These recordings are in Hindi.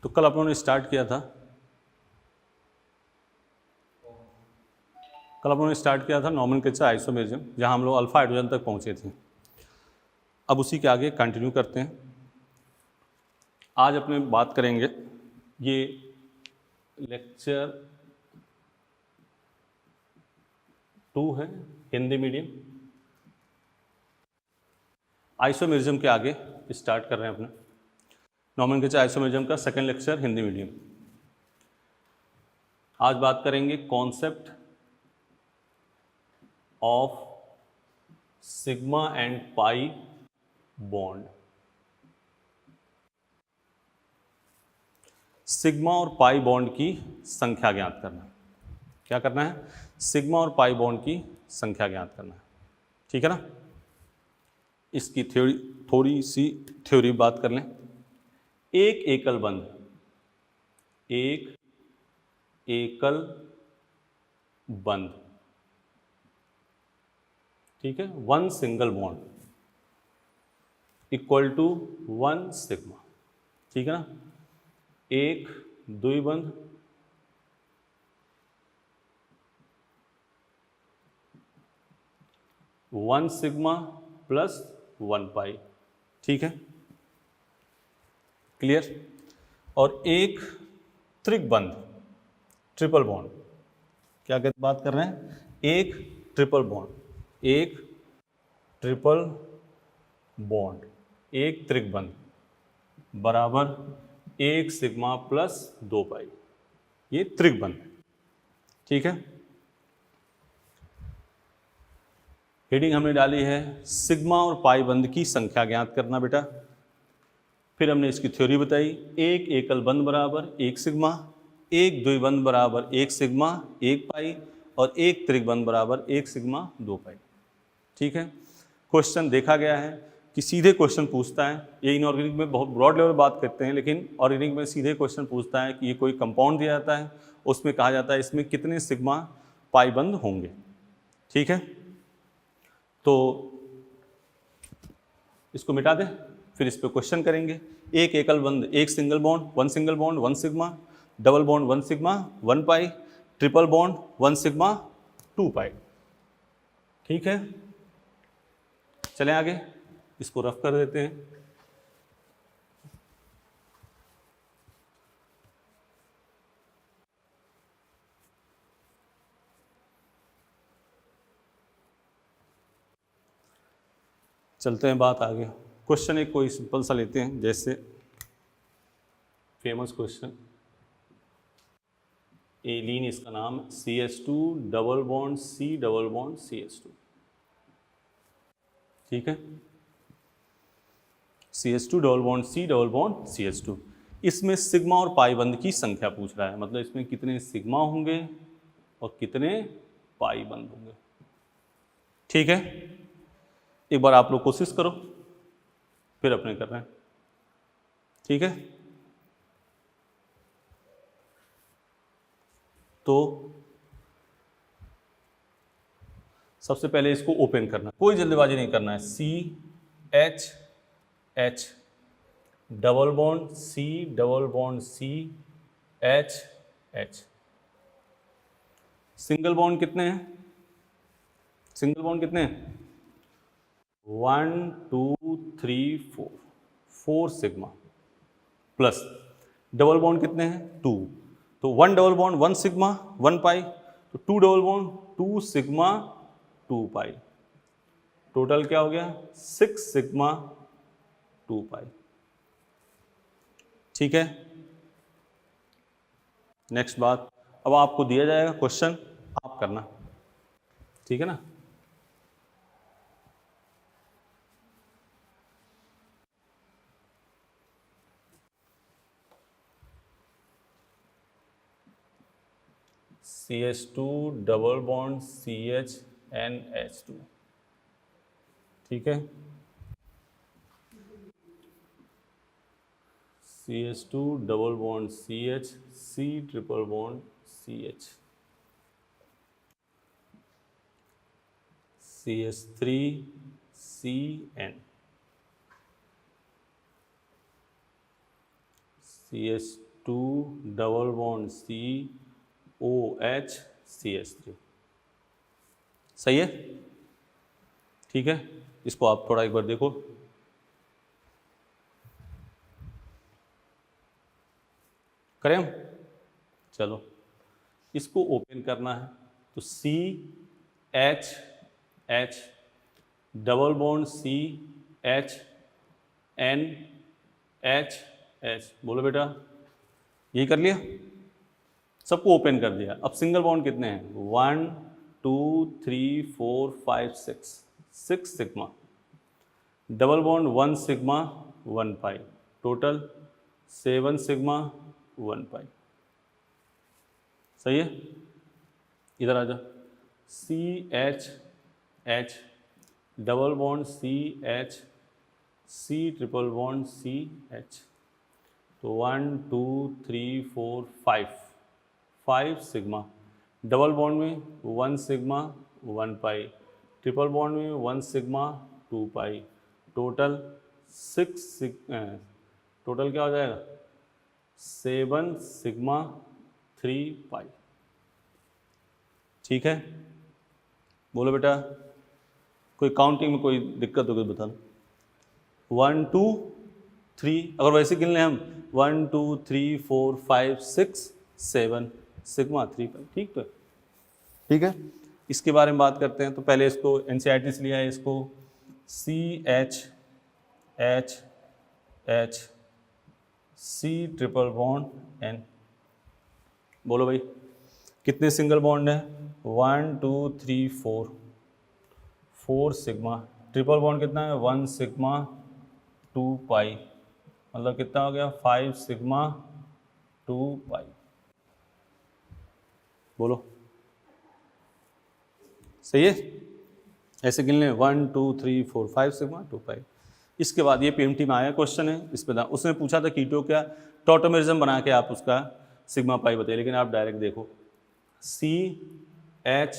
तो कल अपन ने स्टार्ट किया था, नॉमेनक्लेचर आइसोमेरिज्म, जहां हम लोग अल्फा हाइड्रोजन तक पहुंचे थे। अब उसी के आगे कंटिन्यू करते हैं। आज अपने बात करेंगे, ये लेक्चर 2 है, हिंदी मीडियम। आइसोमेरिज्म के आगे स्टार्ट कर रहे हैं अपने नॉमेनक्लेचर आइसोमेरिज्म का सेकंड लेक्चर, हिंदी मीडियम। आज बात करेंगे concept of sigma and pi bond. Sigma और पाई बॉन्ड की संख्या ज्ञात करना। क्या करना है? सिग्मा और पाई बॉन्ड की संख्या ज्ञात करना है। ठीक है ना? इसकी थोड़ी सी थ्योरी बात कर लें। एक एकल बंध, ठीक है, one single bond equal to one sigma. ठीक है ना? एक द्विबंध one sigma plus one pi. ठीक है, क्लियर? और एक त्रिबंध, ट्रिपल बॉन्ड। क्या बात कर रहे हैं? एक ट्रिपल बॉन्ड, एक ट्रिपल बॉन्ड, एक त्रिबंध बराबर एक सिग्मा प्लस दो पाई। ये त्रिबंध है। ठीक है, हेडिंग हमने डाली है सिग्मा और पाई बंध की संख्या ज्ञात करना बेटा। फिर हमने इसकी थ्योरी बताई, एक एकल बंध बराबर एक सिग्मा, एक द्विबंध बराबर एक सिग्मा एक पाई, और एक त्रिबंध बराबर एक सिग्मा दो पाई। ठीक है, क्वेश्चन देखा गया है कि सीधे क्वेश्चन पूछता है। ये इनऑर्गेनिक में बहुत ब्रॉड लेवल बात करते हैं, लेकिन ऑर्गेनिक में सीधे क्वेश्चन पूछता है कि ये कोई कंपाउंड दिया जाता है, उसमें कहा जाता है इसमें कितने सिग्मा पाई बंध होंगे। ठीक है, तो इसको मिटा दें, फिर इस पर क्वेश्चन करेंगे। एक एकल बंध एक single bond one sigma, double bond one sigma one pi, triple bond one sigma two pi. ठीक है, चलें आगे, इसको रफ कर देते हैं। चलते हैं बात आगे। क्वेश्चन एक कोई सिंपल सा लेते हैं, जैसे फेमस क्वेश्चन, एलीन इसका नाम, CH2 double bond C double bond CH2। ठीक है, CH2 double bond C double bond CH2। इसमें सिग्मा और पाई बंध की संख्या पूछ रहा है, मतलब इसमें कितने सिग्मा होंगे और कितने पाई बंध होंगे। ठीक है, एक बार आप लोग कोशिश करो, फिर अपने कर रहे हैं। ठीक है, तो सबसे पहले इसको ओपन करना, कोई जल्दबाजी नहीं करना है। CH double bond C double bond CH। Single bond कितने हैं? सिंगल बॉन्ड कितने हैं? 1 2 3 4, 4 सिग्मा, प्लस डबल बॉन्ड कितने हैं? 2, तो 1 डबल बॉन्ड 1 सिग्मा 1 पाई, तो 2 double bond 2 sigma 2 pi. Total क्या हो गया? 6 सिग्मा 2 पाई। ठीक है, नेक्स्ट बात, अब आपको दिया जाएगा क्वेश्चन, आप करना। ठीक है ना? CH2 double bond CHNH2। ठीक है, CH2 double bond CH C triple bond CH, CH3 CN, CH 2 double bond COH CH3। सही है, ठीक है। इसको आप थोड़ा एक बार देखो। करें हम? चलो इसको ओपन करना है तो CH डबल बॉन्ड CHNH। बोलो बेटा, यही कर लिया, सबको ओपन कर दिया। अब सिंगल बॉन्ड कितने हैं? 1 2 3 4 5 6 सिग्मा। डबल बॉन्ड 1 सिग्मा 1 पाई, टोटल 7 सिग्मा 1 पाई। सही है, इधर आ जा। CH double bond CH C triple bond CH। तो 1 2 3 4 5 सिग्मा। डबल बॉन्ड में 1 सिग्मा 1 पाई, ट्रिपल बॉन्ड में 1 सिग्मा 2 पाई, टोटल 6 टोटल क्या हो जाएगा? 7 सिग्मा 3 पाई। ठीक है, बोलो बेटा, कोई काउंटिंग में कोई दिक्कत हो गई बताना। 1 2 3, अगर वैसे गिन लें हम 1 2 3 4 5 6 7 सिग्मा 3 पाई। ठीक तो ठीक है, इसके बारे में बात करते हैं। तो पहले इसको NCERT से लिया है, इसको CH C triple bond N। बोलो भाई, कितने सिंगल बॉन्ड है? 1 2 3 4 सिग्मा। ट्रिपल बॉन्ड कितना है? 1 सिग्मा 2 पाई, मतलब कितना हो गया? 5 सिग्मा 2 पाई। बोलो, सही है? ऐसे गिन लें 1 2 3 4 5 सिग्मा 2 पाई। इसके बाद ये PMT में आया क्वेश्चन है, इस पर उसने पूछा था कीटो क्या टॉटोमेरिज्म बना के आप उसका सिग्मा पाई बताइए, लेकिन आप डायरेक्ट देखो CH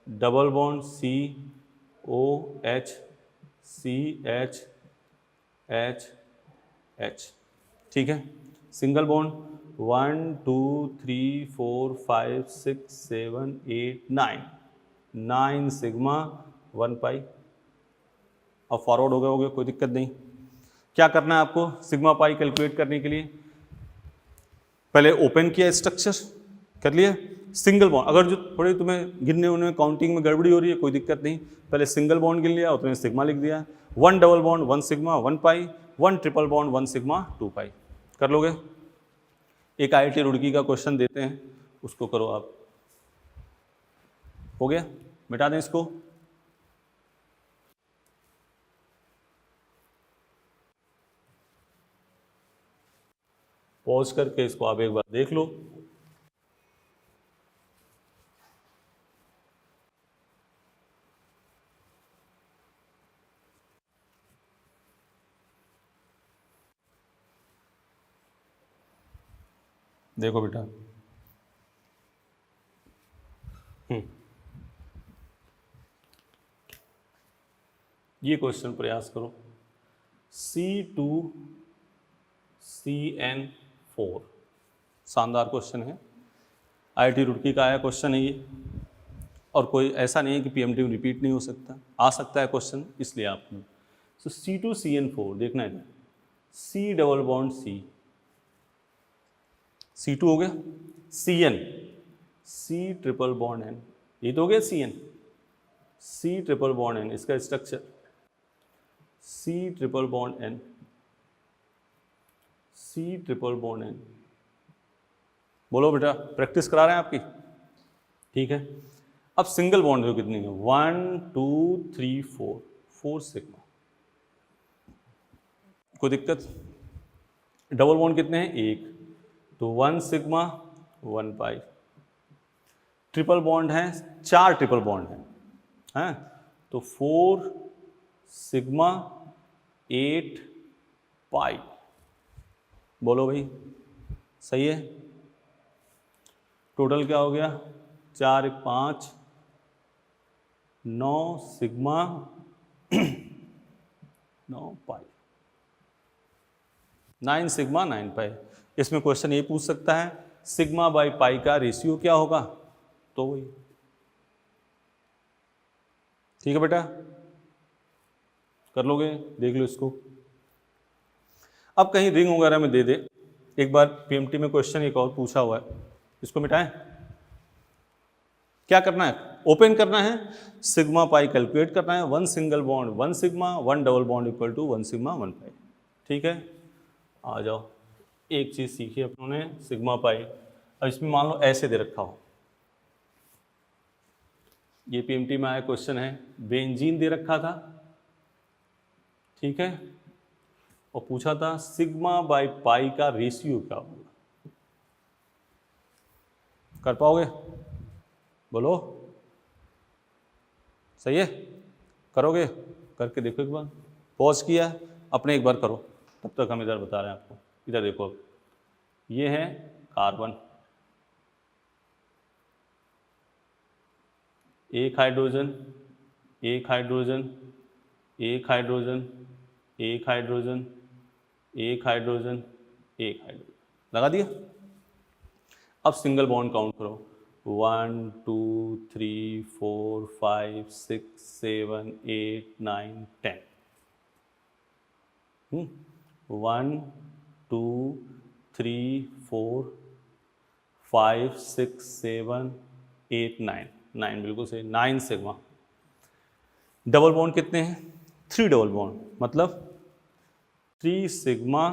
double bond COH CH। ठीक है, सिंगल बॉन्ड 1 2 3 4 5 6 7 8 9 सिग्मा 1 पाई। अब फॉरवर्ड हो गए, कोई दिक्कत नहीं। क्या करना है आपको सिग्मा पाई कैलकुलेट करने के लिए? पहले ओपन किया स्ट्रक्चर, कर लिया। सिंगल बॉन्ड अगर जो थोड़ी तुम्हें गिनने उनमें काउंटिंग में गड़बड़ी हो रही है, कोई दिक्कत नहीं, पहले सिंगल बॉन्ड गिन लिया और तुम्हें सिग्मा लिख दिया। 1 डबल बॉन्ड 1 सिग्मा 1 पाई, 1 ट्रिपल बॉन्ड 1 सिग्मा 2 पाई। कर लोगे? एक IIT रुड़की का क्वेश्चन देते हैं, उसको करो आप। हो गया, मिटा दें इसको। पॉज करके इसको आप एक बार देख लो। देखो बेटा, ये क्वेश्चन प्रयास करो। C2CN4, शानदार क्वेश्चन है, IIT रुड़की का आया क्वेश्चन है ये, और कोई ऐसा नहीं है कि PMT में रिपीट नहीं हो सकता, आ सकता है क्वेश्चन, इसलिए आपने तो C2CN4 देखना है। C डबल बॉन्ड C2 हो गया, CN C triple bond N, ये तो हो गया CN C triple bond N। इसका structure C triple bond N C triple bond N। बोलो बेटा, प्रैक्टिस करा रहे हैं आपकी, ठीक है। अब सिंगल बॉन्ड जो कितनी है? 1 2 3 4 सिग्मा। कोई दिक्कत? डबल बॉन्ड कितने हैं? 1, तो 1 सिग्मा 1 पाई। ट्रिपल बॉन्ड है, 4 ट्रिपल बॉन्ड हैं, तो 4 सिग्मा 8 पाई। बोलो भाई, सही है? टोटल क्या हो गया? 4 1 5 9 सिग्मा 9 पाई। 9 सिग्मा 9 पाई। इसमें क्वेश्चन ये पूछ सकता है सिग्मा बाई पाई का रेशियो क्या होगा, तो वही। ठीक है बेटा, कर लोगे, देख लो इसको। अब कहीं रिंग वगैरह में दे दे, एक बार पीएमटी में क्वेश्चन एक और पूछा हुआ है, इसको मिटाएं। क्या करना है, ओपन करना है, सिग्मा पाई कैलकुलेट करना है, 1 single bond 1 sigma, 1 double bond equal to 1 sigma 1 pi. ठीक है, आ जाओ, एक चीज़ सीखी अपनों ने, सिग्मा पाई। अब इसमें मान लो ऐसे दे रखा हो, ये पीएमटी में आया क्वेश्चन है, बेंजीन दे रखा था, ठीक है, और पूछा था सिग्मा बाई पाई का रेशियो क्या होगा। कर पाओगे, बोलो, सही है, करोगे, करके देखो एक बार, पॉज किया अपने, एक बार करो, तब तक हम इधर बता रहे हैं आपको। इधर देखो, अब ये है कार्बन, एक हाइड्रोजन, एक हाइड्रोजन, एक हाइड्रोजन, एक हाइड्रोजन, एक हाइड्रोजन, एक हाइड्रोजन, लगा दिया। अब सिंगल बॉन्ड काउंट करो, 1 2 3 4 5 6 7 8 9 10। 1 2 3 4 5 6 7 8 9, 9 बिल्कुल सही, 9 सिग्मा। डबल बॉन्ड कितने हैं, 3 डबल बॉन्ड, मतलब 3 सिग्मा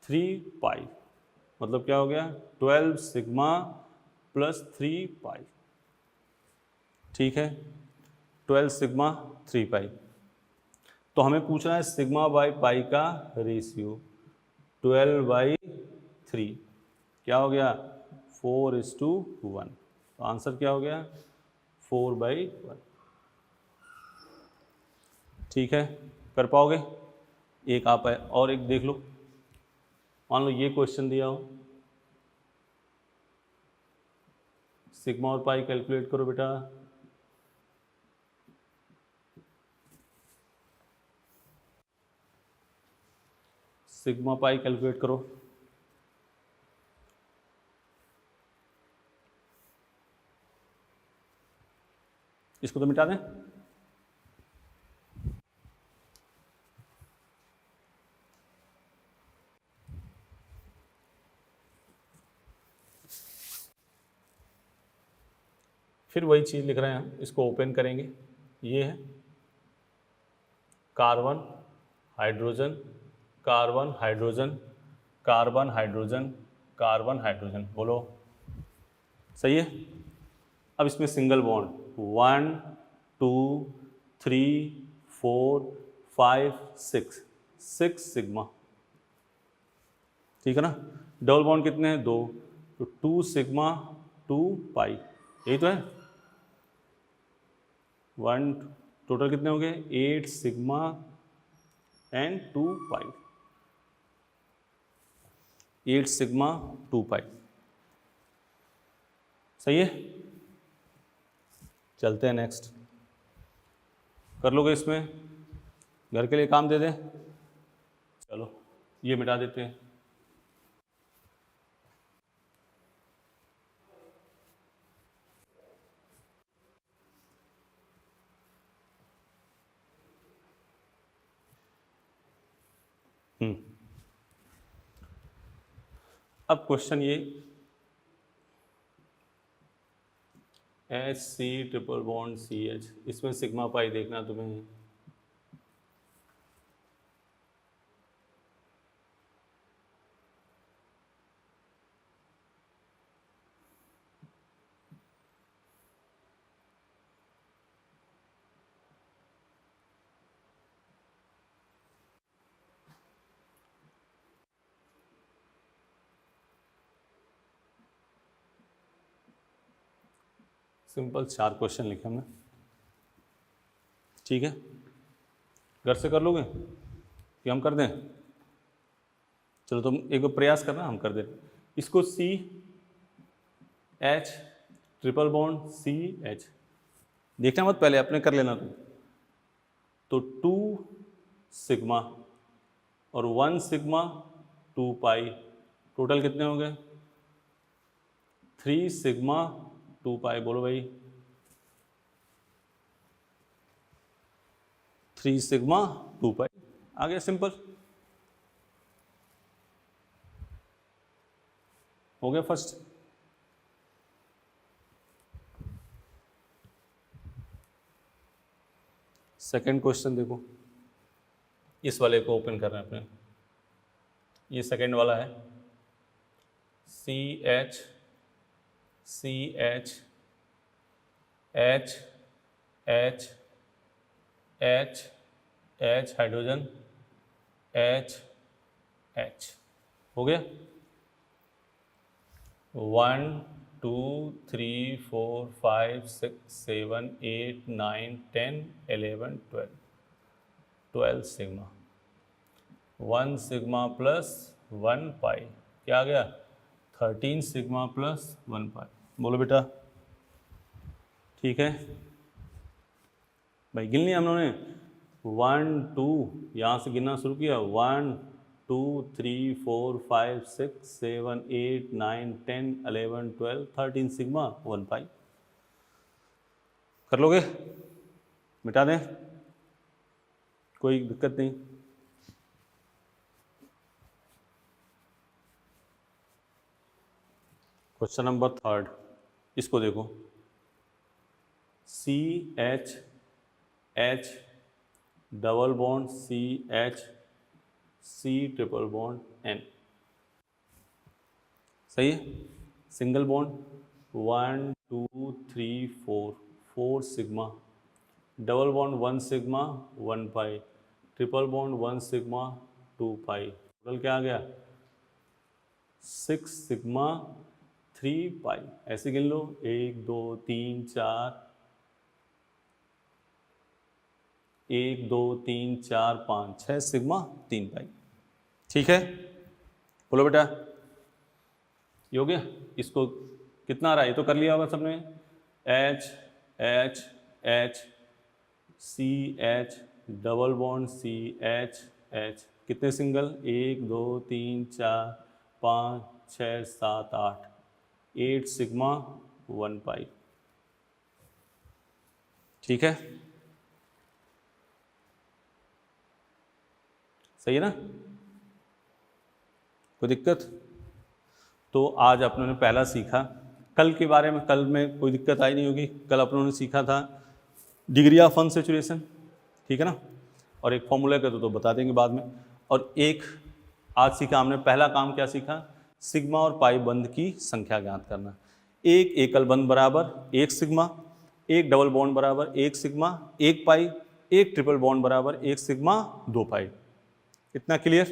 3 पाई, मतलब क्या हो गया, 12 सिग्मा प्लस 3 पाई। ठीक है, 12 सिग्मा 3 पाई। तो हमें पूछना है सिग्मा बाई पाई का रेशियो, 12/3, क्या हो गया, 4:1। तो आंसर क्या हो गया, 4/1। ठीक है, कर पाओगे, एक आप है, और एक देख लो, मान लो ये क्वेश्चन दिया हो, सिग्मा और पाई कैलकुलेट करो बेटा। सिग्मा पाई कैलकुलेट करो, इसको तो मिटा दें। फिर वही चीज़ लिख रहे हैं हम, इसको ओपन करेंगे, ये है carbon hydrogen, carbon hydrogen, carbon hydrogen, carbon hydrogen, बोलो, सही है। अब इसमें सिंगल बॉन्ड 1 2 3 4 5 6 सिग्मा, ठीक है ना। डबल बॉन्ड कितने हैं, 2, तो 2 सिग्मा 2 पाई, यही तो है। 1 टोटल कितने हो गए, 8 सिग्मा एंड 2 पाई, 8 सिग्मा 2 पाई, सही है। चलते हैं नेक्स्ट, कर लोगे इसमें, घर के लिए काम दे दें, चलो ये मिटा देते हैं। अब क्वेश्चन ये, HC ट्रिपल बॉन्ड CH, इसमें सिग्मा पाई देखना तुम्हें। सिंपल 4 क्वेश्चन लिखे हमने, ठीक है, घर से कर लोगे कि हम कर दें, चलो तुम एक प्रयास करना, हम कर दें। इसको CH ट्रिपल बॉन्ड CH देखना मत, पहले अपने कर लेना तुम। तो 2 सिग्मा और 1 सिग्मा 2 पाई, टोटल कितने हो गए 3 सिग्मा 2 पाई, बोलो भाई 3 सिग्मा 2 पाई, आ गया, सिंपल हो गया फर्स्ट। सेकंड क्वेश्चन देखो, इस वाले को ओपन कर रहे हैं अपने, ये सेकंड वाला है, C H H H H hydrogen H हो गया। 1 2 3 4 5 6 7 8 9 10 11 12 सिग्मा, 1 सिग्मा प्लस 1 पाई, क्या आ गया 13 सिग्मा प्लस 1 पाई, बोलो बेटा ठीक है भाई। गिन लिया हम लोगों ने, 1 2 यहाँ से गिनना शुरू किया, 1 2 3 4 5 6 7 8 9 10 11 12 13 सिग्मा 1 पाई, कर लोगे, मिटा दें, कोई दिक्कत नहीं। क्वेश्चन नंबर थर्ड, इसको देखो, C H double bond C H C triple bond N, सही है, single bond 1 2 3 4 sigma, double bond 1 sigma 1 pi, triple bond 1 sigma 2 pi, total क्या आ गया 6 सिग्मा 3 पाई, ऐसे गिन लो 1 2 3 4 1 2 3 4 5 6 सिग्मा 3 पाई, ठीक है, बोलो बेटा ये हो गया। इसको कितना आ रहा है, ये तो कर लिया होगा सबने, H C H double bond C H कितने सिंगल 1 2 3 4 5 6 7 8 8 सिग्मा 1 पाई, ठीक है, सही है ना, कोई दिक्कत। तो आज अपनों ने पहला सीखा, कल के बारे में, कल में कोई दिक्कत आई नहीं होगी, कल अपनों ने सीखा था डिग्री ऑफ अनसैचुरेशन, ठीक है ना, और एक फॉर्मूला का तो बता देंगे बाद में, और एक आज सीखा हमने, पहला काम क्या सीखा, सिग्मा और पाई बंध की संख्या ज्ञात करना, एक एकल बंध बराबर 1 सिग्मा, एक डबल बॉन्ड बराबर 1 सिग्मा 1 पाई, एक ट्रिपल बॉन्ड बराबर 1 सिग्मा 2 पाई, इतना क्लियर,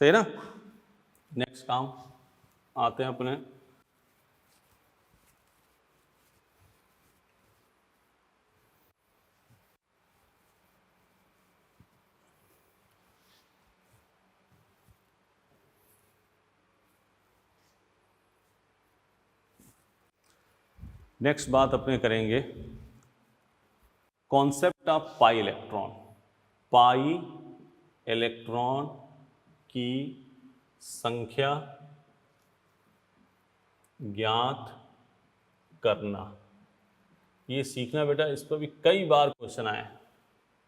सही है ना। नेक्स्ट काम आते हैं अपने, नेक्स्ट बात अपने करेंगे concept of pi electron, pi electron की संख्या ज्ञात करना, ये सीखना बेटा, इस पर भी कई बार क्वेश्चन आए,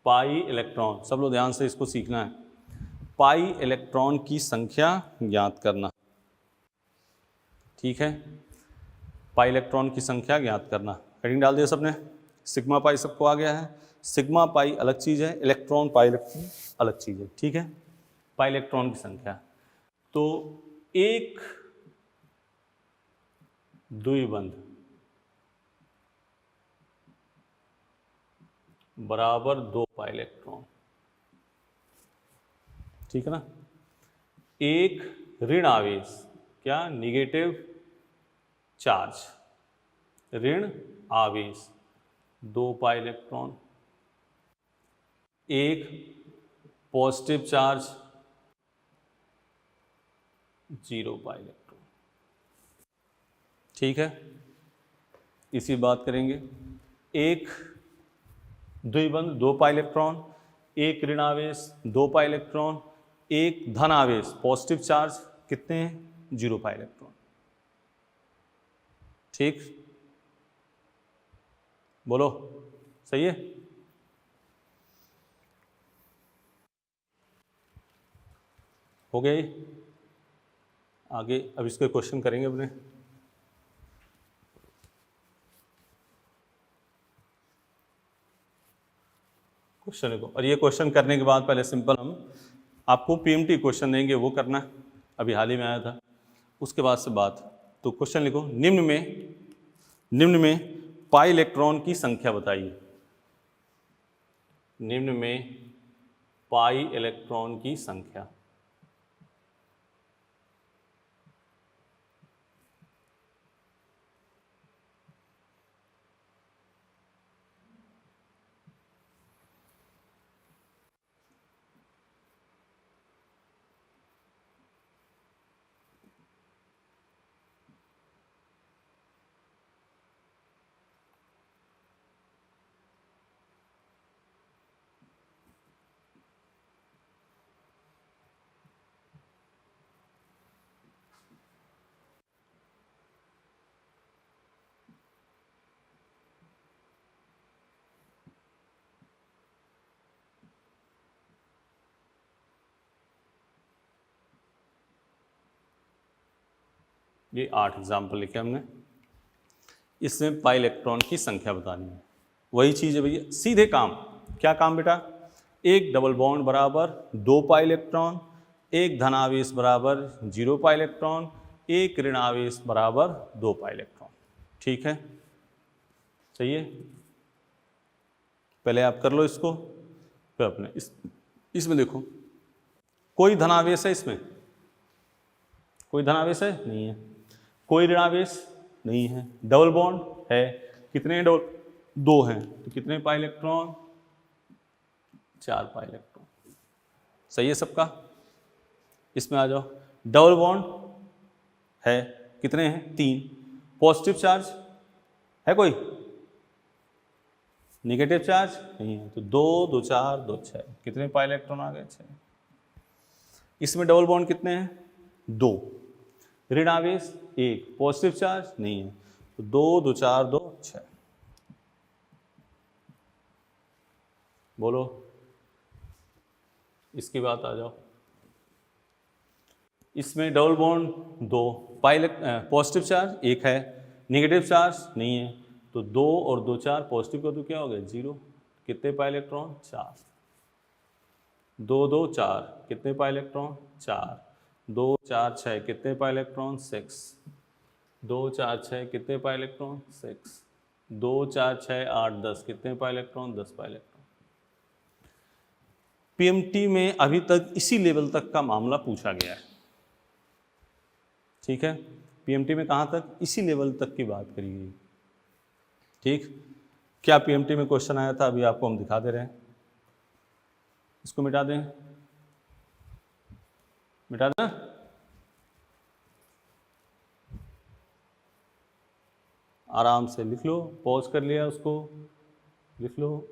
पाई इलेक्ट्रॉन, सब लोग ध्यान से इसको सीखना है, पाई इलेक्ट्रॉन की संख्या ज्ञात करना, ठीक है, पाई इलेक्ट्रॉन की संख्या ज्ञात करना, हेडिंग डाल दिया सबने, सिग्मा पाई सबको आ गया है, सिग्मा पाई अलग चीज़ है, इलेक्ट्रॉन पाई इलेक्ट्रॉन अलग चीज़ है, ठीक है, पाई इलेक्ट्रॉन की संख्या, तो एक द्विबंध बराबर 2 पाई इलेक्ट्रॉन, ठीक है ना, एक ऋण आवेश, क्या निगेटिव चार्ज, ऋण आवेश 2 पाई इलेक्ट्रॉन, एक पॉजिटिव चार्ज 0 पाई इलेक्ट्रॉन, ठीक है, इसी बात करेंगे, एक द्विबंध 2 पाई इलेक्ट्रॉन, एक ऋण आवेश 2 पाई इलेक्ट्रॉन, एक धन आवेश पॉजिटिव चार्ज कितने हैं, 0 पाई इलेक्ट्रॉन। ठीक, बोलो सही है। हो गया ये? आगे अब इसके क्वेश्चन करेंगे अपने। क्वेश्चन लिखो, और ये क्वेश्चन करने के बाद पहले सिंपल हम आपको पीएमटी क्वेश्चन देंगे, वो करना है, अभी हाल ही में आया था, उसके बाद से बात। तो क्वेश्चन लिखो, निम्न में पाई इलेक्ट्रॉन की संख्या बताइए। निम्न में पाई इलेक्ट्रॉन की संख्या। ये 8 एग्जाम्पल लिखे हमने, इसमें पाई इलेक्ट्रॉन की संख्या बतानी है। वही चीज़ है भैया, सीधे काम। क्या काम बेटा, एक डबल बॉन्ड बराबर 2 पाई इलेक्ट्रॉन, एक धनावेश बराबर 0 पाई इलेक्ट्रॉन, एक ऋण आवेश बराबर 2 पाई इलेक्ट्रॉन। ठीक है, सही है। पहले आप कर लो इसको, फिर अपने इसमें देखो, कोई धनावेश है इसमें? कोई धनावेश है? नहीं है। कोई ऋणावेश? नहीं है। डबल बॉन्ड है, कितने डबल? 2 हैं, तो कितने पाई इलेक्ट्रॉन? 4 pi electron. सही है सबका? इसमें आ जाओ, डबल बॉन्ड है, कितने हैं? 3। पॉजिटिव चार्ज है कोई? नेगेटिव चार्ज नहीं है, तो 2 2 4 2 6, कितने पाई इलेक्ट्रॉन आ गए? 6। इसमें डबल बॉन्ड कितने हैं? 2। ऋण आवेश 1, पॉजिटिव चार्ज नहीं है, तो 2 2 4 2 6। बोलो, इसकी बात आ जाओ। इसमें डबल बॉन्ड 2, पाई पॉजिटिव चार्ज 1 है, नेगेटिव चार्ज नहीं है, तो 2 और 2 4, पॉजिटिव का तो क्या हो गया? 0। कितने पाई इलेक्ट्रॉन? 4। 2 2 4, कितने पाई इलेक्ट्रॉन? 4। 2 4 6, कितने पाई इलेक्ट्रॉन? 6। 2 4 6, कितने पाई इलेक्ट्रॉन? 6। 2 4 6 8 10, कितने pi electron? 10 pi electron. PMT में अभी तक इसी लेवल तक का मामला पूछा गया है। ठीक है, पीएमटी में कहाँ तक? इसी लेवल तक की बात करी गई। ठीक, क्या पीएमटी में क्वेश्चन आया था, अभी आपको हम दिखा दे रहे हैं। इसको मिटा दें, मिटा देना। आराम से लिख लो, पॉज कर लिया उसको, लिख लो।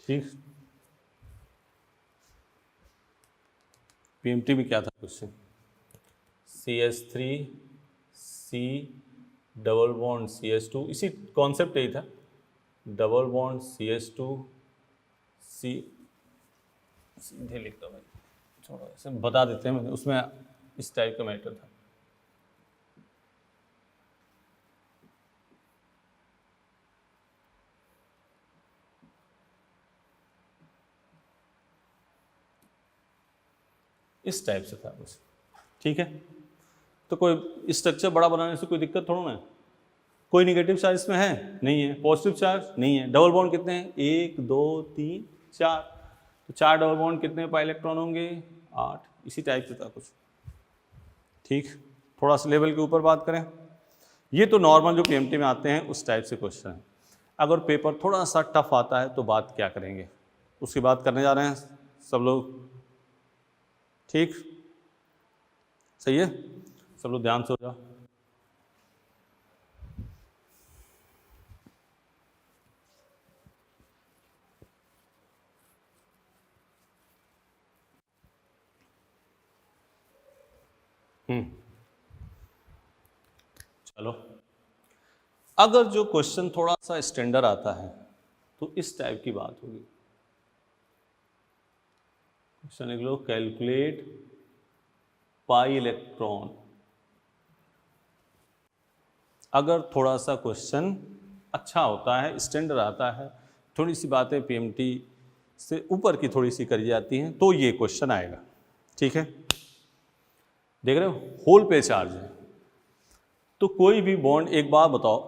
ठीक, पीएमटी में क्या था question? CH3 C double bond CH2, इसी कॉन्सेप्ट यही था, डबल बॉन्ड CH2 C। सीधे लिख दो भाई, छोड़ो, ऐसे बता देते हैं, मैंने उसमें इस टाइप का मैटर था। इस टाइप से था कुछ। ठीक है, तो कोई स्ट्रक्चर बड़ा बनाने से कोई दिक्कत थोड़ा ना है। कोई निगेटिव चार्ज इसमें है? नहीं है। पॉजिटिव चार्ज नहीं है। डबल बॉन्ड कितने हैं? 1 2 3 4, तो 4 डबल बॉन्ड कितने पाई इलेक्ट्रॉन होंगे? 8। इसी टाइप से था कुछ। ठीक, थोड़ा सा लेवल के ऊपर बात करें, ये तो नॉर्मल जो पीएमटी में आते हैं उस टाइप से क्वेश्चन है। अगर पेपर थोड़ा सा टफ आता है तो बात क्या करेंगे? उसकी बात करने जा रहे हैं सब लोग। ठीक, सही है, सब लोग ध्यान से हो जाओ। चलो, अगर जो क्वेश्चन थोड़ा सा स्टैंडर्ड आता है तो इस टाइप की बात होगी। क्वेश्चन लिख लो, कैलकुलेट पाई इलेक्ट्रॉन। अगर थोड़ा सा क्वेश्चन अच्छा होता है, स्टैंडर्ड आता है, थोड़ी सी बातें पीएमटी से ऊपर की थोड़ी सी करी जाती हैं, तो ये क्वेश्चन आएगा। ठीक है, देख रहे हो, होल पे चार्ज है, तो कोई भी बॉन्ड, एक बात बताओ,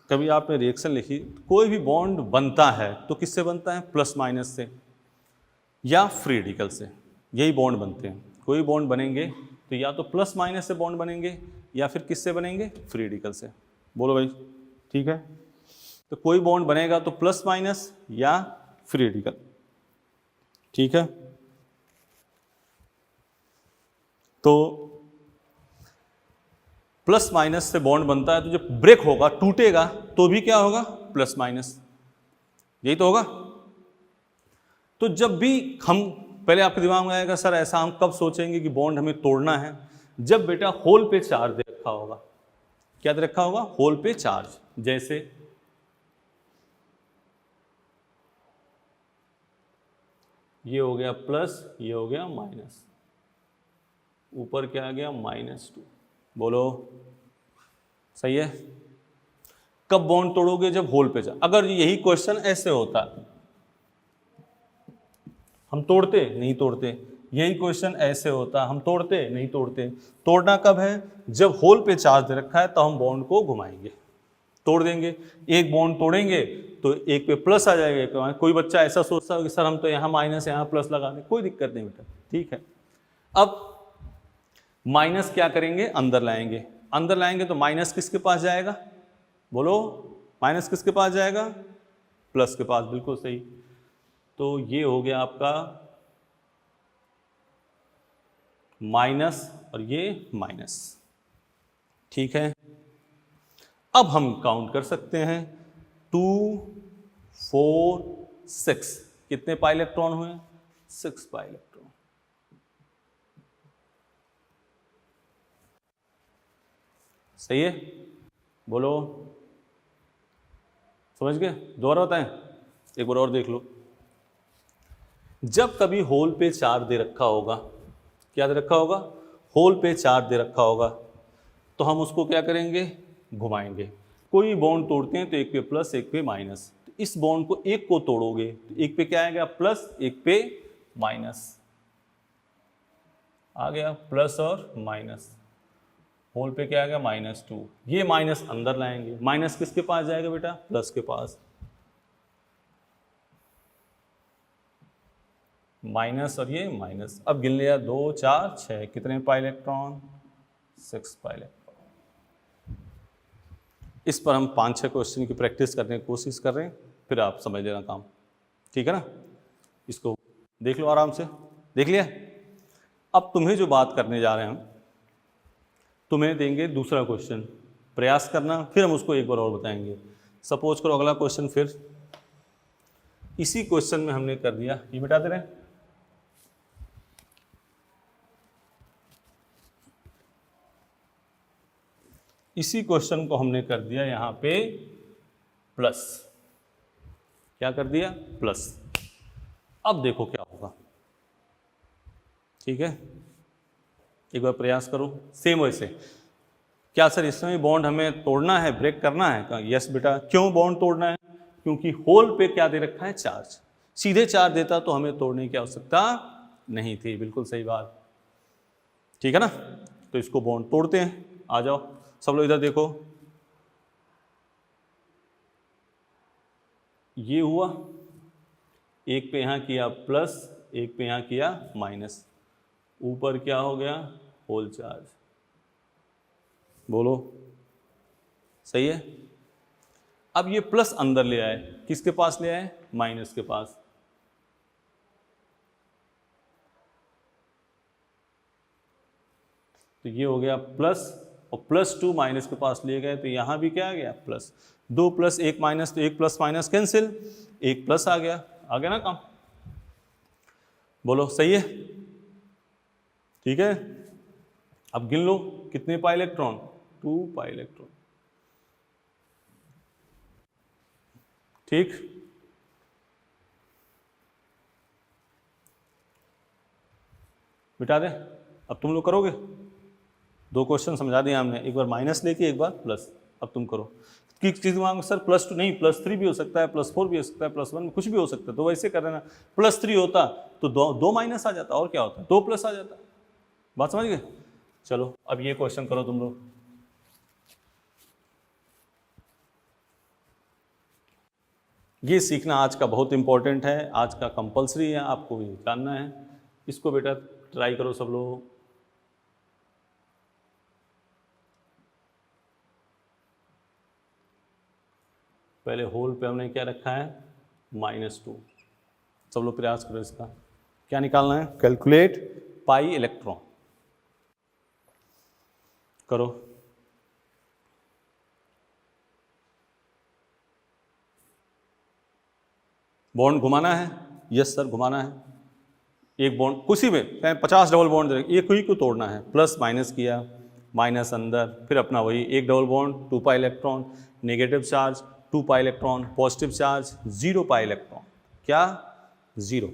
कभी आपने रिएक्शन लिखी, कोई भी बॉन्ड बनता है तो किससे बनता है? प्लस माइनस से या फ्री रेडिकल से, यही बॉन्ड बनते हैं। कोई बॉन्ड बनेंगे तो या तो प्लस माइनस से बॉन्ड बनेंगे या फिर किससे बनेंगे? फ्री रेडिकल से। बोलो भाई, ठीक है, तो कोई बॉन्ड बनेगा तो प्लस माइनस या फ्री रेडिकल। ठीक है, तो प्लस माइनस से बॉन्ड बनता है, तो जब ब्रेक होगा, टूटेगा, तो भी क्या होगा? प्लस माइनस, यही तो होगा। तो जब भी हम, पहले आपके दिमाग में आएगा सर ऐसा हम कब सोचेंगे कि बॉन्ड हमें तोड़ना है? जब बेटा होल पे चार्ज दे रखा होगा। क्या दे रखा होगा? होल पे चार्ज। जैसे ये हो गया प्लस, ये हो गया माइनस, ऊपर क्या आ गया? -2। बोलो, सही है। कब बॉन्ड तोड़ोगे? जब होल पे चार्ज। अगर यही क्वेश्चन ऐसे होता, हम तोड़ते नहीं तोड़ते, यही क्वेश्चन ऐसे होता, हम तोड़ते नहीं तोड़ते। तोड़ना कब है? जब होल पे चार्ज दे रखा है, तो हम बॉन्ड को घुमाएंगे, तोड़ देंगे। एक बॉन्ड तोड़ेंगे तो एक पे प्लस आ जाएगा, एक पे। कोई बच्चा ऐसा सोचता है कि सर हम तो यहाँ माइनस यहाँ प्लस लगा दें, कोई दिक्कत नहीं बेटा, ठीक है। अब माइनस क्या करेंगे? अंदर लाएंगे। अंदर लाएंगे तो माइनस किसके पास जाएगा? बोलो, माइनस किसके पास जाएगा? प्लस के पास, बिल्कुल सही। तो ये हो गया आपका माइनस और ये माइनस, ठीक है। अब हम काउंट कर सकते हैं, 2, 4, 6, कितने पाई इलेक्ट्रॉन हुए? 6 पाई इलेक्ट्रॉन। सही है, बोलो, समझ गए? दोबारा बताएं, एक बार और देख लो। जब कभी होल पे चार्ज दे रखा होगा, क्या दे रखा होगा? होल पे चार्ज दे रखा होगा, तो हम उसको क्या करेंगे? घुमाएंगे। कोई बॉन्ड तोड़ते हैं तो एक पे प्लस, एक पे माइनस। तो इस बॉन्ड को, एक को तोड़ोगे तो एक पे क्या आएगा? प्लस, एक पे माइनस आ गया, प्लस और माइनस। होल पे क्या आ गया? -2। ये माइनस अंदर लाएंगे। माइनस किसके पास जाएगा बेटा? प्लस के पास। माइनस और ये माइनस। अब गिन लिया, 2, 4, 6, कितने पाई इलेक्ट्रॉन? 6 pi electron. इस पर हम 5-6 क्वेश्चन की प्रैक्टिस करने की कोशिश कर रहे हैं, फिर आप समझ लेना काम, ठीक है ना। इसको देख लो आराम से, देख लिया। अब तुम्हें जो बात करने जा रहे हैं हम, तुम्हें देंगे दूसरा क्वेश्चन, प्रयास करना, फिर हम उसको एक बार और बताएंगे। सपोज करो अगला क्वेश्चन फिर इसी क्वेश्चन में हमने कर दिया, ये मिटा दे रहे हैं, इसी क्वेश्चन को हमने कर दिया यहाँ पे प्लस। क्या कर दिया? प्लस। अब देखो क्या होगा, ठीक है, एक बार प्रयास करो सेम वैसे। क्या सर इसमें बॉन्ड हमें तोड़ना है, ब्रेक करना है? कहा यस बेटा। क्यों बॉन्ड तोड़ना है? क्योंकि होल पे क्या दे रखा है? चार्ज। सीधे चार्ज देता तो हमें तोड़ने की आवश्यकता नहीं थी, बिल्कुल सही बात, ठीक है ना। तो इसको बॉन्ड तोड़ते हैं, आ जाओ सब लोग इधर देखो। ये हुआ, एक पे यहाँ किया प्लस, एक पे यहाँ किया माइनस, ऊपर क्या हो गया? Whole charge. बोलो, सही है। अब ये प्लस अंदर ले आए, किसके पास ले आए? माइनस के पास। तो ये हो गया प्लस, और +2 माइनस के पास लिए गए तो यहाँ भी क्या आ गया प्लस। 2 + 1 माइनस, तो 1 प्लस माइनस कैंसिल, 1 प्लस आ गया ना काम। बोलो सही है? ठीक है, अब गिन लो कितने पाई इलेक्ट्रॉन, 2 पाई इलेक्ट्रॉन। ठीक, मिटा दे। अब तुम लोग करोगे, 2 क्वेश्चन समझा दिए हमने, एक बार माइनस लेके एक बार प्लस। अब तुम करो। किस चीज मांगो सर? +2 नहीं, +3 भी हो सकता है, +4 भी हो सकता है, +1 कुछ भी हो सकता है, तो वैसे कर देना। +3 होता तो 2 माइनस आ जाता, और क्या होता, 2 प्लस आ जाता। बात समझ गए? चलो अब ये क्वेश्चन करो तुम लोग। ये सीखना आज का बहुत इंपॉर्टेंट है, आज का कंपलसरी है, आपको ये जानना है। इसको बेटा ट्राई करो सब लोग। पहले होल पे हमने क्या रखा है, -2। सब लोग प्रयास करो इसका। क्या निकालना है? कैलकुलेट पाई इलेक्ट्रॉन करो। बॉन्ड घुमाना है? यस सर घुमाना है। एक बॉन्ड कुछ भी, 50 डबल बॉन्ड दे, एक ही को तोड़ना है। प्लस माइनस किया, माइनस अंदर, फिर अपना वही एक double bond, 2 pi electron, negative charge 2 pi electron, positive charge 0 pi electron. क्या? 0।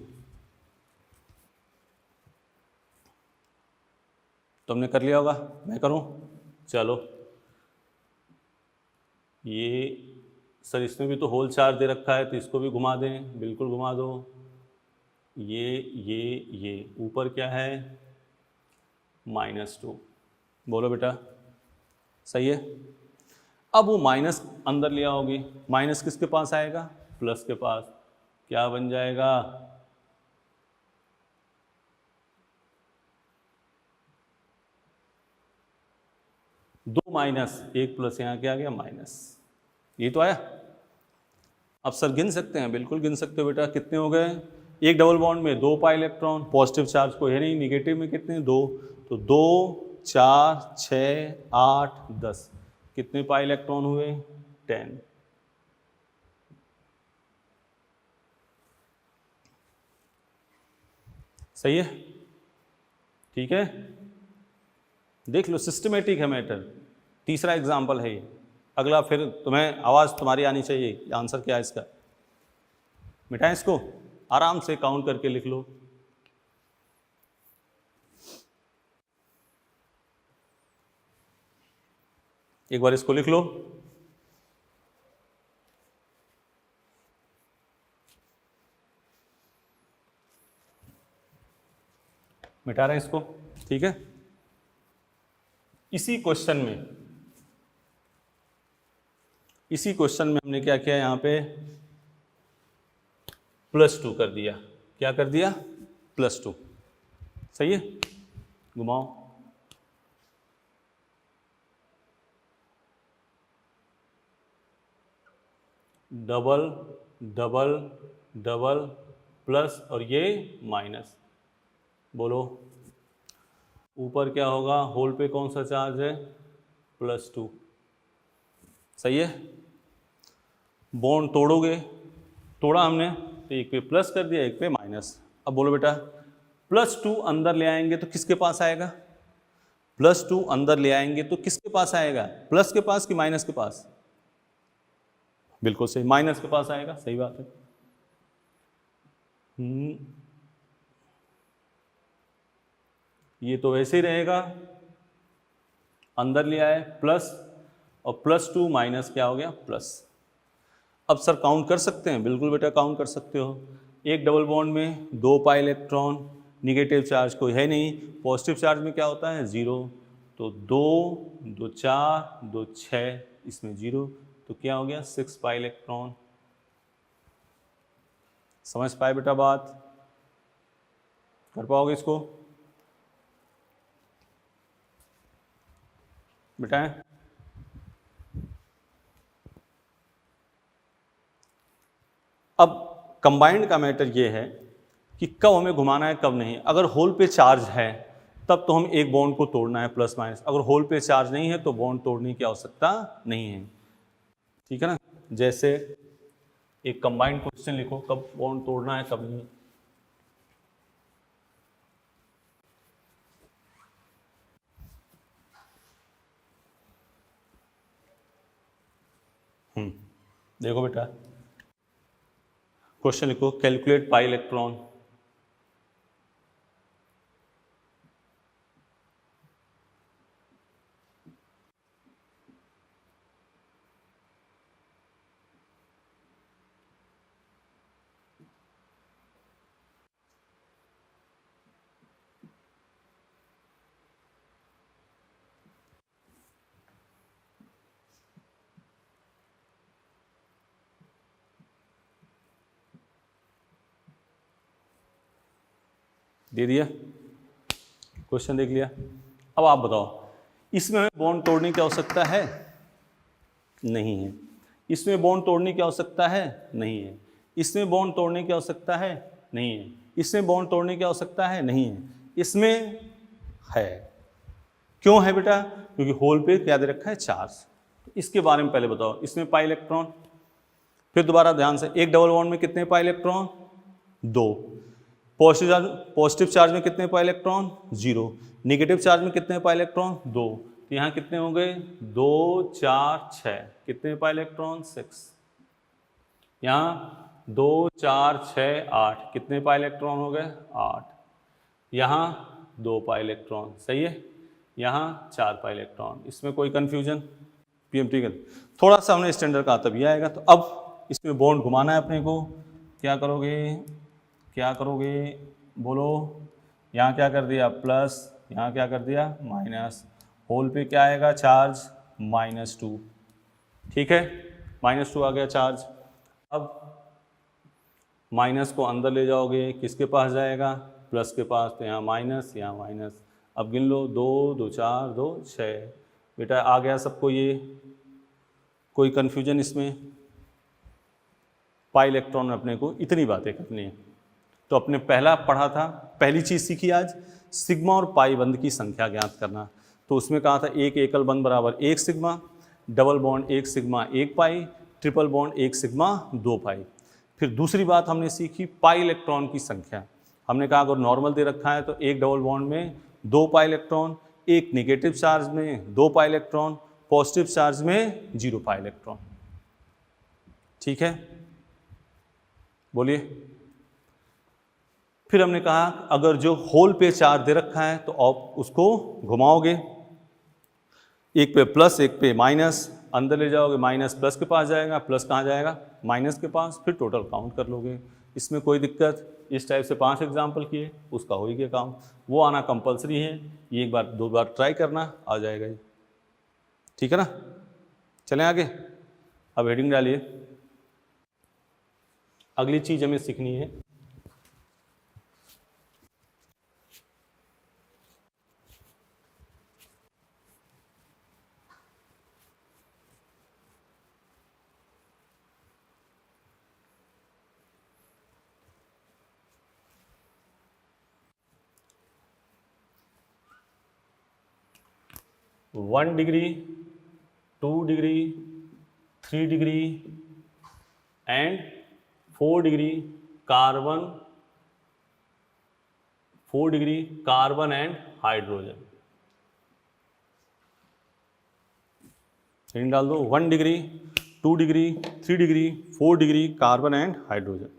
तुमने कर लिया होगा, मैं करूं? चलो, ये सर इसमें भी तो होल चार्ज दे रखा है, तो इसको भी घुमा दें, बिल्कुल घुमा दो। ये ऊपर क्या है, -2। बोलो बेटा सही है। अब वो माइनस अंदर लिया होगी, माइनस किसके पास आएगा, प्लस के पास। क्या बन जाएगा, दो माइनस, एक प्लस, यहाँ क्या आ गया माइनस। ये तो आया। अब सर गिन सकते हैं, बिल्कुल गिन सकते हो बेटा। कितने हो गए? एक डबल बॉन्ड में 2 पाई इलेक्ट्रॉन, पॉजिटिव चार्ज को है नहीं, निगेटिव में कितने, 2, तो 2 4 6 8 10, कितने पाई इलेक्ट्रॉन हुए, 10। सही है? ठीक है, देख लो सिस्टमेटिक है मैटर। तीसरा एग्जाम्पल है ये। अगला फिर तुम्हें आवाज़ तुम्हारी आनी चाहिए, आंसर क्या है इसका। मिटाएं इसको, आराम से काउंट करके लिख लो। एक बार इसको लिख लो। मिटा रहे हैं इसको, ठीक है। इसी क्वेश्चन में हमने क्या किया, यहाँ पे +2 कर दिया। क्या कर दिया, +2। सही है, घुमाओ। डबल डबल डबल प्लस और ये माइनस। बोलो ऊपर क्या होगा, होल पे कौन सा चार्ज है, +2। सही है। बॉन्ड तोड़ोगे, तोड़ा हमने तो एक पे प्लस कर दिया, एक पे माइनस। अब बोलो बेटा +2 अंदर ले आएंगे तो किसके पास आएगा, +2 अंदर ले आएंगे तो किसके पास आएगा, प्लस के पास कि माइनस के पास। बिल्कुल सही, माइनस के पास आएगा। सही बात है। ये तो वैसे ही रहेगा, अंदर ले आए प्लस, और +2 माइनस क्या हो गया, प्लस। अब सर काउंट कर सकते हैं, बिल्कुल बेटा काउंट कर सकते हो। एक डबल बॉन्ड में 2 पाई इलेक्ट्रॉन, निगेटिव चार्ज कोई है नहीं, पॉजिटिव चार्ज में क्या होता है, 0। तो 2 2 4 2 6, इसमें 0, तो क्या हो गया, 6 पाई इलेक्ट्रॉन। समझ पाए बेटा बात, कर पाओगे इसको बेटा। अब कंबाइंड का मैटर ये है कि कब हमें घुमाना है कब नहीं। अगर होल पे चार्ज है तब तो हम एक बॉन्ड को तोड़ना है प्लस माइनस। अगर होल पे चार्ज नहीं है तो बॉन्ड तोड़ने की आवश्यकता नहीं है, ठीक है ना। जैसे एक कंबाइंड क्वेश्चन लिखो, कब बॉन्ड तोड़ना है कब नहीं। देखो बेटा, क्वेश्चन लिखो, कैलकुलेट पाई इलेक्ट्रॉन। दे दिया, क्वेश्चन देख लिया। अब आप बताओ, इसमें हमें बॉन्ड तोड़ने की आवश्यकता है? नहीं है। इसमें बॉन्ड तोड़ने की आवश्यकता है? नहीं है। इसमें बॉन्ड तोड़ने की आवश्यकता है? नहीं है। इसमें बॉन्ड तोड़ने की आवश्यकता है? नहीं है। इसमें है। क्यों है बेटा? क्योंकि होल पे क्या दे रखा है? चार्ज। इसके बारे में पहले बताओ। इसमें पाई इलेक्ट्रॉन, फिर दोबारा ध्यान से, एक डबल बॉन्ड में कितने पाई इलेक्ट्रॉन? 2। पॉजिटिव चार्ज में कितने पाई इलेक्ट्रॉन? 0। नेगेटिव चार्ज में कितने पाई इलेक्ट्रॉन? 2। तो यहाँ कितने हो गए? 2 4 6। कितने पाई इलेक्ट्रॉन? 6। यहाँ 2 4 6 8। कितने पाई इलेक्ट्रॉन हो गए? 8। यहाँ 2 पाई इलेक्ट्रॉन, सही है। यहाँ 4 पाई इलेक्ट्रॉन। इसमें कोई कन्फ्यूजन? पीएमटी का थोड़ा सा हमने स्टैंडर्ड का तब यह आएगा। तो अब इसमें बॉन्ड घुमाना है अपने को। क्या करोगे? क्या करोगे? बोलो। यहाँ क्या कर दिया? प्लस। यहाँ क्या कर दिया? माइनस। होल पे क्या आएगा? चार्ज -2। ठीक है, -2 आ गया चार्ज। अब माइनस को अंदर ले जाओगे, किसके पास जाएगा? प्लस के पास। तो यहाँ माइनस, यहाँ माइनस। अब गिन लो, 2 2 4 2 6। बेटा आ गया सबको ये? कोई कन्फ्यूजन इसमें? पाई इलेक्ट्रॉन में अपने को इतनी बातें करनी है। तो अपने पहला पढ़ा था, पहली चीज़ सीखी आज, सिग्मा और पाई बंध की संख्या ज्ञात करना। तो उसमें कहा था एक एकल बंध बराबर 1 sigma, double bond 1 sigma 1 pi, triple bond 1 sigma 2 पाई। फिर दूसरी बात हमने सीखी पाई इलेक्ट्रॉन की संख्या। हमने कहा अगर नॉर्मल दे रखा है तो एक डबल बॉन्ड में 2 पाई इलेक्ट्रॉन, एक नेगेटिव चार्ज में 2 पाई इलेक्ट्रॉन, पॉजिटिव चार्ज में 0 पाई इलेक्ट्रॉन। ठीक है, बोलिए। फिर हमने कहा अगर जो होल पे चार्ज दे रखा है तो आप उसको घुमाओगे, एक पे प्लस एक पे माइनस, अंदर ले जाओगे, माइनस प्लस के पास जाएगा, प्लस कहाँ जाएगा? माइनस के पास। फिर टोटल काउंट कर लोगे। इसमें कोई दिक्कत? इस टाइप से 5 एग्जाम्पल किए, उसका हो ही गया काम। वो आना कंपलसरी है, ये एक बार 2 बार ट्राई करना, आ जाएगा ये। ठीक है ना, चलें आगे। अब हेडिंग डालिए। अगली चीज हमें सीखनी है one degree, 2 degree, 3 degree and 4 degree carbon, 4 degree carbon and hydrogen. Heading डाल दो, 1 degree, 2 degree, 3 degree, 4 degree carbon and hydrogen.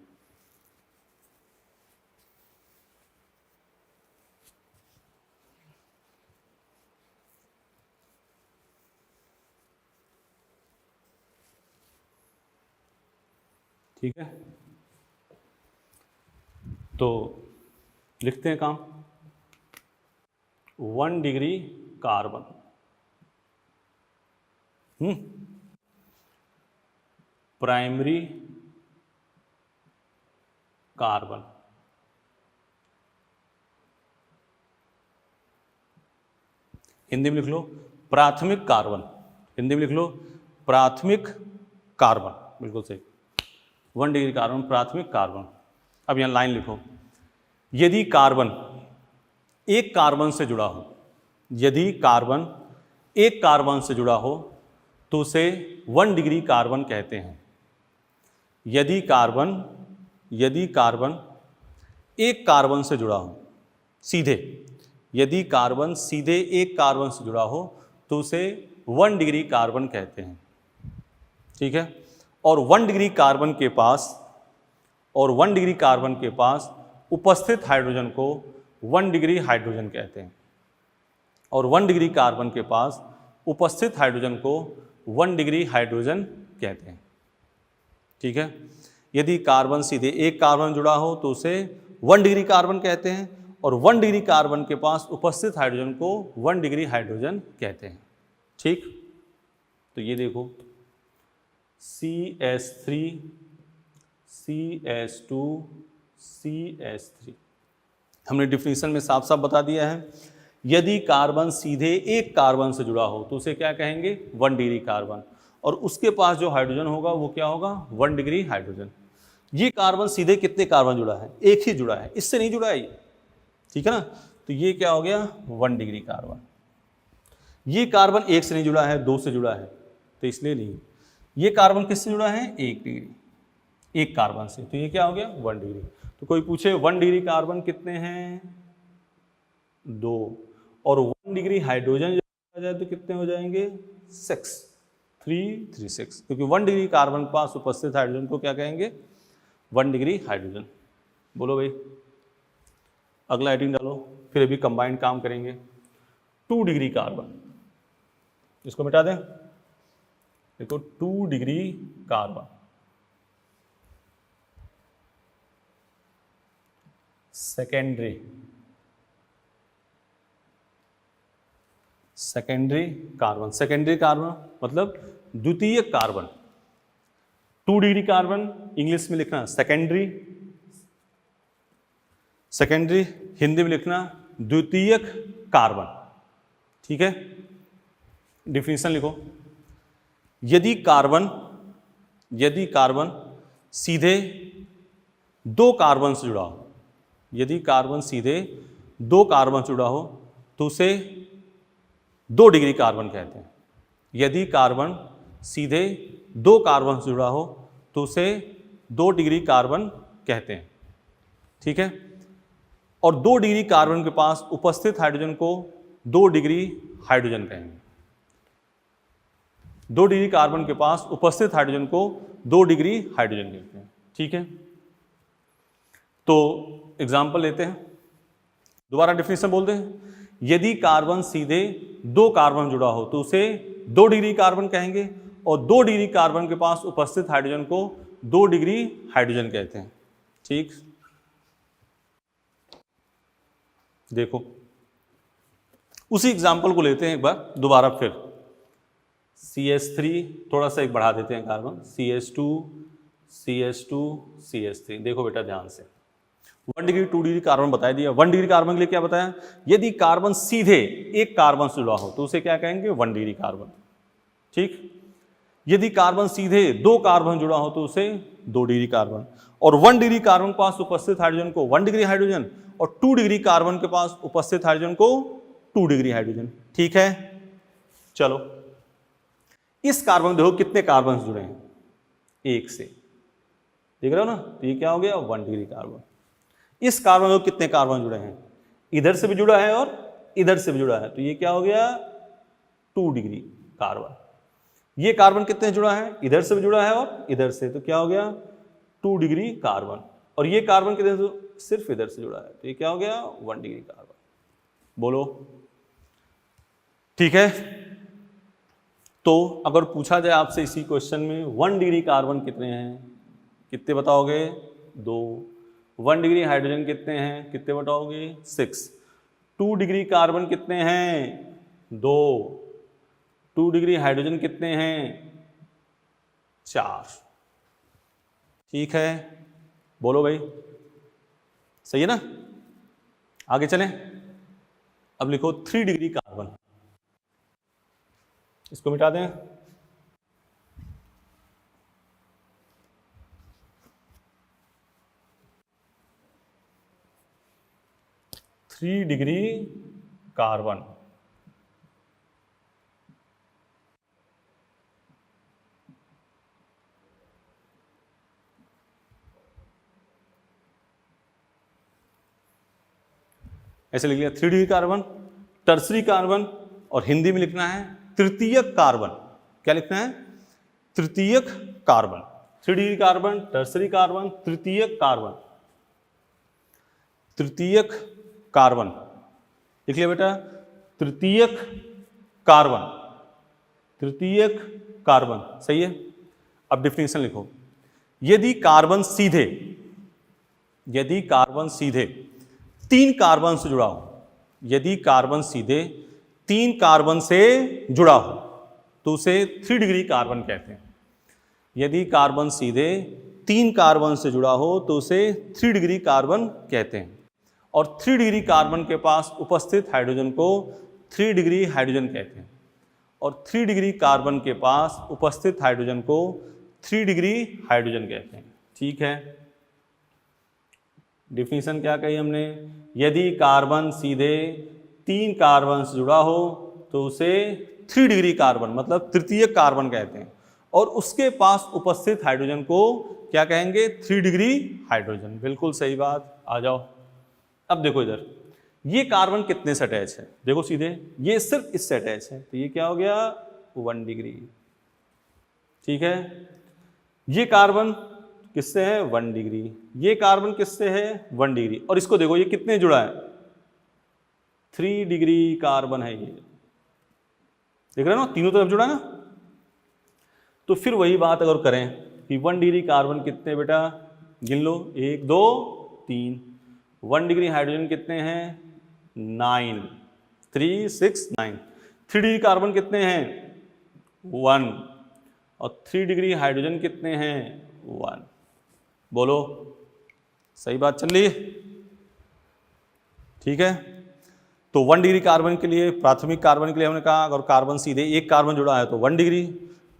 ठीक है, तो लिखते हैं काम। 1 degree carbon, primary carbon, Hindi में लिख लो प्राथमिक कार्बन, हिंदी में लिख लो प्राथमिक कार्बन, बिल्कुल सही। 1 डिग्री कार्बन, प्राथमिक कार्बन। अब यहाँ लाइन लिखो, यदि कार्बन एक कार्बन से जुड़ा हो, यदि कार्बन एक कार्बन से जुड़ा हो तो उसे 1 डिग्री कार्बन कहते हैं। यदि कार्बन एक कार्बन से जुड़ा हो सीधे, यदि कार्बन सीधे एक कार्बन से जुड़ा हो तो उसे 1 डिग्री कार्बन कहते हैं। ठीक है, और 1 डिग्री कार्बन के पास उपस्थित हाइड्रोजन को 1 डिग्री हाइड्रोजन कहते हैं। और 1 डिग्री कार्बन के पास उपस्थित हाइड्रोजन को 1 डिग्री हाइड्रोजन कहते हैं। ठीक है, यदि कार्बन सीधे एक कार्बन जुड़ा हो तो उसे 1 डिग्री कार्बन कहते हैं, और 1 डिग्री कार्बन के पास उपस्थित हाइड्रोजन को 1 डिग्री हाइड्रोजन कहते हैं। ठीक, तो ये देखो CH3 CH2 CH3 हमने डिफिनीशन में साफ साफ बता दिया है। यदि कार्बन सीधे एक कार्बन से जुड़ा हो तो उसे क्या कहेंगे, 1 डिग्री कार्बन, और उसके पास जो हाइड्रोजन होगा वो क्या होगा, 1 डिग्री हाइड्रोजन। ये कार्बन सीधे कितने कार्बन जुड़ा है, एक ही जुड़ा है, इससे नहीं जुड़ा है ये। ठीक है ना, तो ये क्या हो गया, 1 डिग्री कार्बन। ये कार्बन एक से नहीं जुड़ा है, 2 से जुड़ा है, तो इसलिए नहीं। ये कार्बन किससे जुड़ा है, 1 डिग्री, एक कार्बन से, तो ये क्या हो गया, 1 डिग्री। तो कोई पूछे 1 डिग्री कार्बन कितने हैं, 2, और 1 डिग्री हाइड्रोजन जब आ जाए तो कितने हो जाएंगे, 6, 3, 6, क्योंकि 1 डिग्री कार्बन के पास उपस्थित हाइड्रोजन को क्या कहेंगे, 1 डिग्री हाइड्रोजन। बोलो भाई, अगला हेडिंग डालो, फिर अभी कंबाइंड काम करेंगे। 2 डिग्री कार्बन, इसको मिटा दें, देखो 2 degree carbon, secondary carbon, secondary carbon मतलब द्वितीयक कार्बन। 2 डिग्री कार्बन इंग्लिश में लिखना सेकेंडरी, हिंदी में लिखना द्वितीयक कार्बन। ठीक है, डिफिनीशन लिखो, यदि कार्बन सीधे 2 कार्बन से जुड़ा हो, यदि कार्बन सीधे 2 कार्बन से जुड़ा हो तो उसे 2 डिग्री कार्बन कहते हैं। यदि कार्बन सीधे 2 कार्बन से जुड़ा हो तो उसे 2 डिग्री कार्बन कहते हैं। ठीक है, और 2 डिग्री कार्बन के पास उपस्थित हाइड्रोजन को 2 डिग्री हाइड्रोजन कहेंगे। 2 डिग्री कार्बन के पास उपस्थित हाइड्रोजन को 2 डिग्री हाइड्रोजन कहते हैं। ठीक है, तो एग्जाम्पल लेते हैं, दोबारा डिफिनेशन बोलते हैं। यदि कार्बन सीधे 2 कार्बन जुड़ा हो तो उसे 2 डिग्री कार्बन कहेंगे, और 2 डिग्री कार्बन के पास उपस्थित हाइड्रोजन को 2 डिग्री हाइड्रोजन कहते हैं। ठीक, देखो उसी एग्जाम्पल को लेते हैं एक बार दोबारा फिर। CH3 थोड़ा सा एक बढ़ा देते हैं कार्बन, CH2 देखो बेटा ध्यान से, 1 डिग्री 2 डिग्री कार्बन बता दिया। 1 डिग्री कार्बन के लिए क्या बताया, यदि कार्बन सीधे एक कार्बन से जुड़ा हो तो उसे क्या कहेंगे, 1 डिग्री कार्बन। ठीक, यदि कार्बन सीधे 2 कार्बन जुड़ा हो तो उसे 2 डिग्री कार्बन, और 1 डिग्री कार्बन के पास उपस्थित हाइड्रोजन को 1 डिग्री हाइड्रोजन, और 2 डिग्री कार्बन के पास उपस्थित हाइड्रोजन को 2 डिग्री हाइड्रोजन। ठीक है, चलो इस कार्बन देखो कितने कार्बन जुड़े हैं, 1 से, देख रहे हो ना, तो ये क्या हो गया, 1 डिग्री कार्बन। इस कार्बन में कितने कार्बन जुड़े हैं, इधर से भी जुड़ा है और इधर से भी जुड़ा है, तो ये क्या हो गया, 2 डिग्री कार्बन। ये कार्बन कितने जुड़ा है, इधर से भी जुड़ा है और इधर से, तो क्या हो गया, 2 डिग्री कार्बन। और ये कार्बन किधर से, सिर्फ इधर से जुड़ा है, तो ये क्या हो गया, 1 डिग्री कार्बन। बोलो, ठीक है। तो अगर पूछा जाए आपसे इसी क्वेश्चन में 1 डिग्री कार्बन कितने हैं, कितने बताओगे, 2। 1 डिग्री हाइड्रोजन कितने हैं, कितने बताओगे, 6। 2 डिग्री कार्बन कितने हैं, 2। 2 डिग्री हाइड्रोजन कितने हैं, 4। ठीक है, बोलो भाई, सही है ना। आगे चलें, अब लिखो 3 डिग्री कार्बन, इसको मिटा दें। 3 डिग्री कार्बन। ऐसे लिख लिया 3 डिग्री कार्बन, टर्सरी कार्बन, और हिंदी में लिखना है तृतीयक कार्बन। क्या लिखना है? तृतीयक carbon. 3 degree carbon, tertiary carbon, तृतीयक कार्बन। तृतीयक कार्बन लिख लिया बेटा, तृतीयक कार्बन, तृतीयक कार्बन, सही है। अब डिफिनेशन लिखो। यदि कार्बन सीधे 3 कार्बन से जुड़ा हो, यदि कार्बन सीधे 3 कार्बन से जुड़ा हो तो उसे 3 डिग्री कार्बन कहते हैं। यदि कार्बन सीधे 3 कार्बन से जुड़ा हो तो उसे 3 डिग्री कार्बन कहते हैं। और 3 डिग्री कार्बन के पास उपस्थित हाइड्रोजन को 3 डिग्री हाइड्रोजन कहते हैं। और 3 डिग्री कार्बन के पास उपस्थित हाइड्रोजन को 3 डिग्री हाइड्रोजन कहते हैं। ठीक है, डिफिनीशन क्या कही हमने? यदि कार्बन सीधे 3 कार्बन से जुड़ा हो तो उसे 3 डिग्री कार्बन मतलब तृतीय कार्बन कहते हैं। और उसके पास उपस्थित हाइड्रोजन को क्या कहेंगे? 3 डिग्री हाइड्रोजन। बिल्कुल सही बात। आ जाओ, अब देखो इधर, ये कार्बन कितने से अटैच है? देखो सीधे, ये सिर्फ इससे अटैच है, तो ये क्या हो गया? 1 डिग्री। ठीक है, ये कार्बन किससे है? 1 डिग्री। ये कार्बन किससे है? 1 डिग्री। और इसको देखो, ये कितने जुड़ा है? 3 डिग्री कार्बन है ये। देख रहे हो ना, तीनों तरफ जुड़ा ना। तो फिर वही बात अगर करें कि 1 डिग्री कार्बन कितने बेटा? गिन लो, 1 2 3। 1 डिग्री हाइड्रोजन कितने हैं? 9, 3 6 9। 3 डिग्री कार्बन कितने हैं? 1। और 3 डिग्री हाइड्रोजन कितने हैं? 1। बोलो, सही बात चल रही है? ठीक है, तो 1 डिग्री कार्बन के लिए, प्राथमिक कार्बन के लिए हमने कहा अगर कार्बन सीधे 1 कार्बन जुड़ा है तो 1 डिग्री।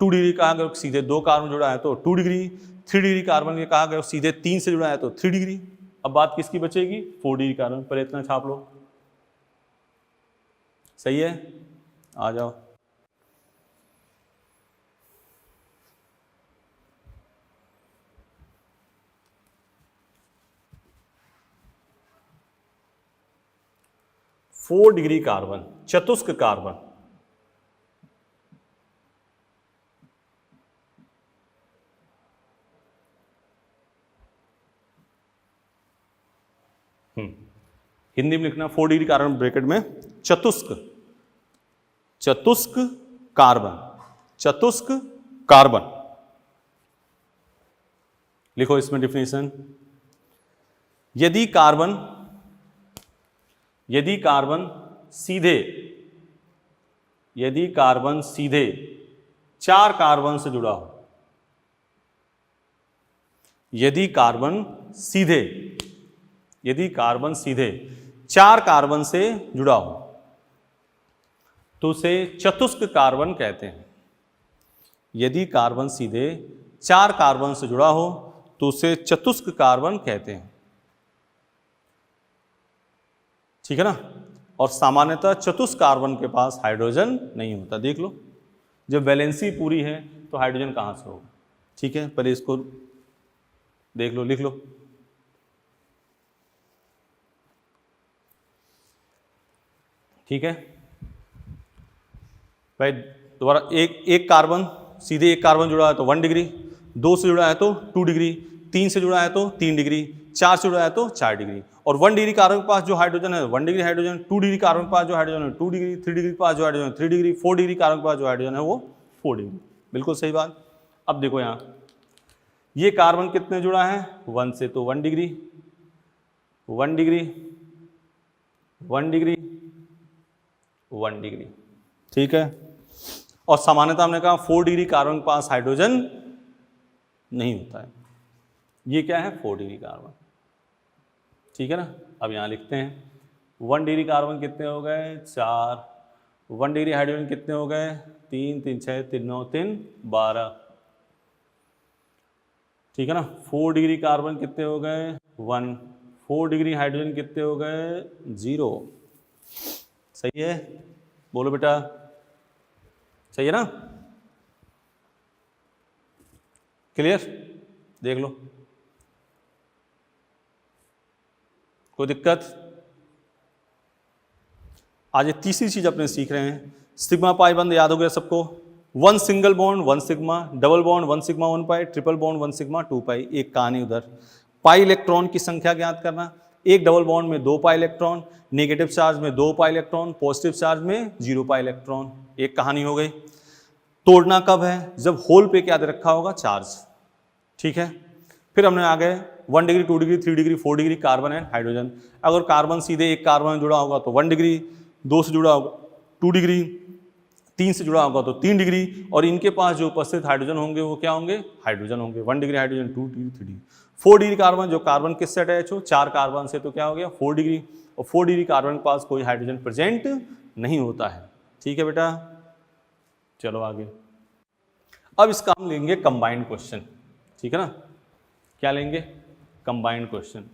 2 डिग्री कहा अगर सीधे 2 कार्बन जुड़ा है तो 2 डिग्री। 3 डिग्री कार्बन के कहा अगर सीधे 3 से जुड़ा है तो 3 डिग्री। अब बात किसकी बचेगी? 4 डिग्री कार्बन। पर इतना छाप लो, सही है। आ जाओ, फोर डिग्री कार्बन, चतुष्क कार्बन। हिंदी में लिखना 4 डिग्री कार्बन ब्रैकेट में चतुष्क, चतुष्क कार्बन, चतुष्क कार्बन लिखो। इसमें डिफिनेशन, यदि कार्बन सीधे, यदि कार्बन सीधे 4 कार्बन से जुड़ा हो, यदि कार्बन सीधे 4 कार्बन से जुड़ा हो तो उसे चतुष्क कार्बन कहते हैं। यदि कार्बन सीधे 4 कार्बन से जुड़ा हो तो उसे चतुष्क कार्बन कहते हैं। ठीक है ना। और सामान्यतः चतुष्क कार्बन के पास हाइड्रोजन नहीं होता। देख लो, जब वैलेंसी पूरी है तो हाइड्रोजन कहाँ से होगा? ठीक है, पहले इसको देख लो, लिख लो। ठीक है भाई, दोबारा एक कार्बन सीधे 1 कार्बन जुड़ा है तो 1 डिग्री, 2 से जुड़ा है तो 2 डिग्री, 3 से जुड़ा है तो 3 डिग्री, 4 से जुड़ा है तो 4 डिग्री। और 1 डिग्री कार्बन के पास जो हाइड्रोजन है 1 डिग्री हाइड्रोजन, 2 डिग्री कार्बन के पास जो हाइड्रोजन है 2 डिग्री, 3 डिग्री के पास जो हाइड्रोजन 3 डिग्री, 4 डिग्री कार्बन के पास जो हाइड्रोजन है वो 4 डिग्री। बिल्कुल सही बात। अब देखो यहाँ, ये कार्बन कितने जुड़ा है? 1 से, तो 1 डिग्री, 1 डिग्री, 1 डिग्री, 1 डिग्री। ठीक है, और सामान्यतः हमने कहा 4 डिग्री कार्बन के पास हाइड्रोजन नहीं होता है। ये क्या है? 4 डिग्री कार्बन। ठीक है ना। अब यहाँ लिखते हैं 1 डिग्री कार्बन कितने हो गए? 4। 1 डिग्री हाइड्रोजन कितने हो गए? 3 3 6 3 9 3 12। ठीक है ना। 4 डिग्री कार्बन कितने हो गए? 1। 4 डिग्री हाइड्रोजन कितने हो गए? 0। सही है, बोलो बेटा, सही है ना? क्लियर? देख लो, कोई दिक्कत? आज एक तीसरी चीज अपने सीख रहे हैं, सिग्मा पाई बंद याद हो गया सबको? 1 single bond 1 sigma, double bond 1 sigma 1 pi, triple bond 1 sigma 2 पाई। एक कहानी उधर, पाई इलेक्ट्रॉन की संख्या ज्ञात करना। एक डबल बॉन्ड में 2 पाई इलेक्ट्रॉन, नेगेटिव चार्ज में 2 पाई इलेक्ट्रॉन, पॉजिटिव चार्ज में 0 पाई इलेक्ट्रॉन। एक कहानी हो गई। तोड़ना कब है? जब होल पे क्या दे रखा होगा? चार्ज। ठीक है, फिर हमने आ गए 1 degree 2 degree 3 degree 4 degree carbon and hydrogen. अगर कार्बन सीधे एक कार्बन में जुड़ा होगा तो 1 डिग्री, 2 से जुड़ा होगा 2 डिग्री, 3 से जुड़ा होगा तो 3 डिग्री, और इनके पास जो उपस्थित हाइड्रोजन होंगे वो क्या होंगे? हाइड्रोजन होंगे। 1 degree hydrogen, 2 degree 3 degree. 4 degree carbon, जो कार्बन किससे अटैच हो? 4 कार्बन से, तो क्या हो गया? 4 डिग्री। और 4 डिग्री कार्बन के पास कोई हाइड्रोजन प्रेजेंट नहीं होता है। ठीक है बेटा, चलो आगे। अब इसका हम लेंगे कंबाइंड क्वेश्चन। ठीक है ना? क्या लेंगे? Combined question.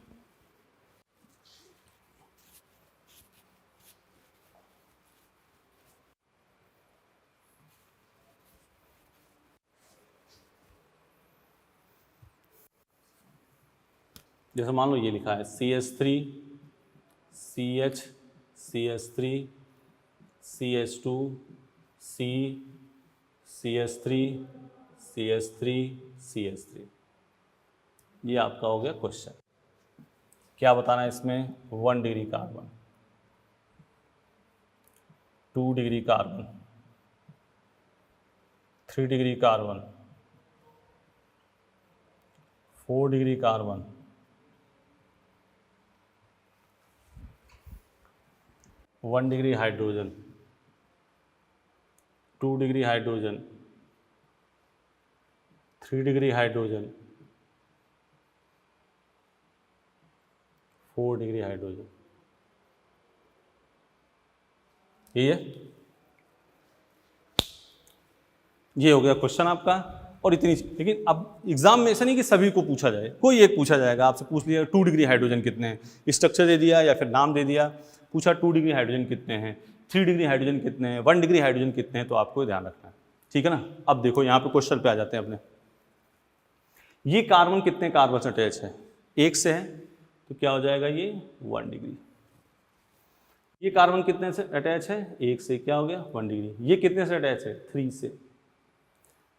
जैसे मान लो ये लिखा है CH3 CH CH3 CH2 C CH3 CH3 CH3। ये आपका हो गया क्वेश्चन। क्या बताना है इसमें? 1 degree carbon, 2 degree carbon, 3 degree carbon, 4 degree carbon, 1 degree hydrogen, 2 degree hydrogen, 3 degree hydrogen, 4 degree hydrogen. ये हो गया क्वेश्चन आपका। और इतनी, लेकिन अब एग्जाम में ऐसा नहीं कि सभी को पूछा जाए, कोई एक पूछा जाएगा। आपसे पूछ लिया 2 डिग्री हाइड्रोजन कितने हैं, स्ट्रक्चर दे दिया या फिर नाम दे दिया, पूछा 2 डिग्री हाइड्रोजन कितने हैं, 3 डिग्री हाइड्रोजन कितने हैं, 1 डिग्री हाइड्रोजन कितने हैं, तो आपको ध्यान रखना है। ठीक है ना? अब देखो यहाँ पे क्वेश्चन पे आ जाते हैं अपने। ये कार्बन कितने कार्बन से अटैच है? 1 से है, तो क्या हो जाएगा? ये 1 डिग्री। ये कार्बन कितने से अटैच है? 1 से, क्या हो गया? 1 डिग्री। ये कितने से अटैच है? 3 से।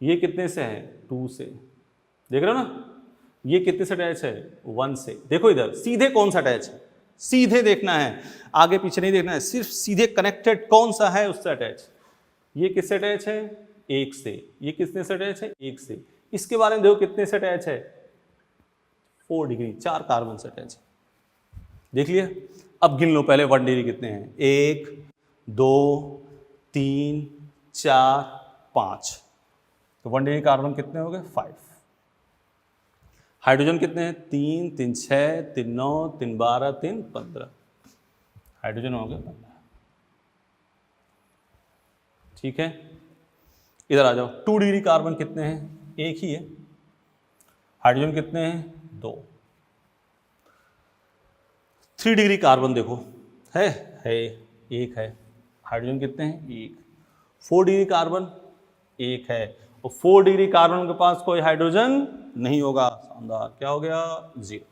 ये कितने से है? 2 से। देख रहे हो ना? ये कितने से अटैच है? 1 से। देखो इधर सीधे कौन सा अटैच है, सीधे देखना है, आगे पीछे नहीं देखना है, सिर्फ सीधे कनेक्टेड कौन सा है उससे अटैच। ये किससे अटैच है? 1 से। ये कितने से अटैच है? 1 से। इसके बारे में देखो कितने से अटैच है? 4 डिग्री, 4 कार्बन से अटैच है। देख लिया? अब गिन लो पहले 1 डिग्री कितने हैं? 1 2 3 4 5। तो 1 डिग्री कार्बन कितने हो गए? 5। हाइड्रोजन कितने हैं? 3 3 6 3 9 3 12 3 15। हाइड्रोजन हो गए 15। ठीक है, इधर आ जाओ। 2 डिग्री कार्बन कितने हैं? 1 ही है। हाइड्रोजन कितने हैं? 2। 3 डिग्री कार्बन देखो है 1 है। हाइड्रोजन कितने हैं? 1। 4 डिग्री कार्बन 1 है, और 4 डिग्री कार्बन के पास कोई हाइड्रोजन नहीं होगा। शानदार, क्या हो गया? 0।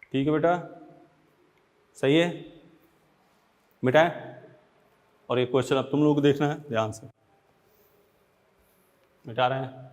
ठीक है बेटा, सही है, मिटाए। और एक क्वेश्चन अब तुम लोगों को देखना है ध्यान से। मिटा रहे हैं।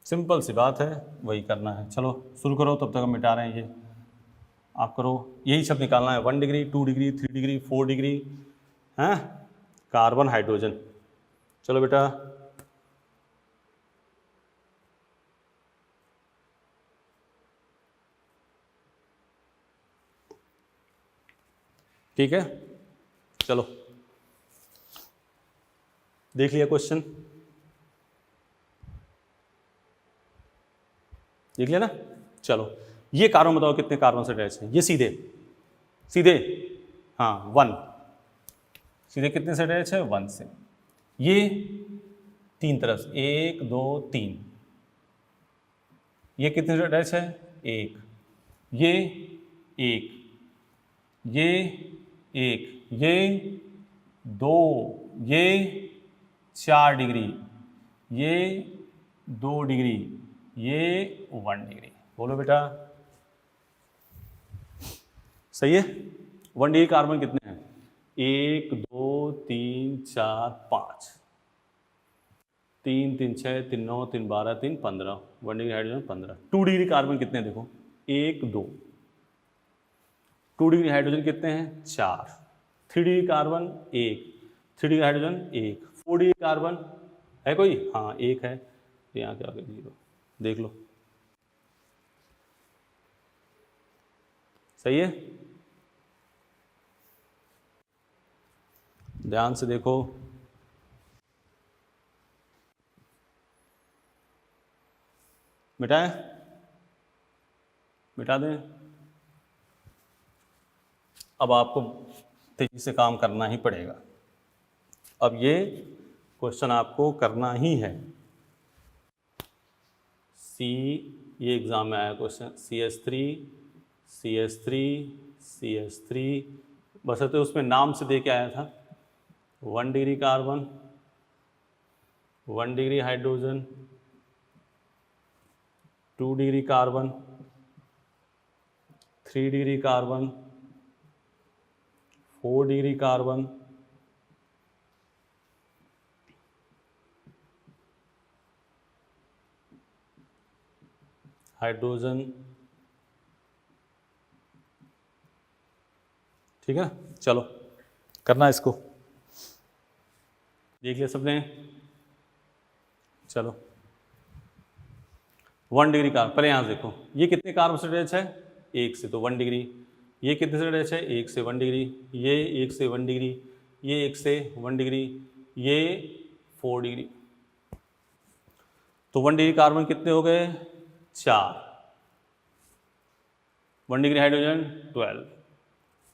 सिंपल सी बात है, वही करना है। चलो शुरू करो, तब तक हम मिटा रहे हैं। ये आप करो, यही सब निकालना है। 1 डिग्री 2 डिग्री 3 डिग्री 4 डिग्री है, कार्बन हाइड्रोजन। चलो बेटा, ठीक है, चलो देख लिया क्वेश्चन, देख लिया ना। चलो ये कार्बन बताओ कितने कार्बन से अटैच है, ये सीधे सीधे हाँ 1, सीधे कितने से अटैच है 1 से। ये 3 तरफ से 1 2 3, ये कितने से अटैच है 1, ये 1, ये 1, ये 2, ये 4 डिग्री, ये 2 डिग्री, ये 1 डिग्री। बोलो बेटा सही है। 1 डिग्री कार्बन कितने हैं 1 2 3 4 5, 3 3 6 3 9 3 12 3 15, 1 डिग्री हाइड्रोजन 15। 2 डिग्री कार्बन कितने हैं देखो 1 2, 2 डिग्री हाइड्रोजन कितने हैं 4, 3 degree carbon 1, 3 degree hydrogen 1, 4 degree carbon है कोई, हाँ 1 है, तो यहाँ क्या हो गया 0, देख लो सही है। ध्यान से देखो, मिटाएं, मिटा दें। अब आपको तेजी से काम करना ही पड़ेगा, अब ये क्वेश्चन आपको करना ही है। ये एग्जाम में आया क्वेश्चन CH3 CH3 CH3, बशर्ते उसमें नाम से दे के आया था। 1 degree carbon, 1 degree hydrogen, 2 degree carbon, 3 degree carbon, 4 degree carbon, hydrogen. ठीक है, चलो करना इसको, देख लिया सबने। चलो 1 डिग्री कार्बन, पहले यहाँ से देखो ये कितने कार्बन से अटैच है 1 से, तो 1 डिग्री। ये कितने से अटैच है 1 से 1 डिग्री, ये 1 से 1 डिग्री, ये 1 से 1 डिग्री, ये 4 डिग्री। तो 1 डिग्री कार्बन कितने हो गए 4, 1 डिग्री हाइड्रोजन 12,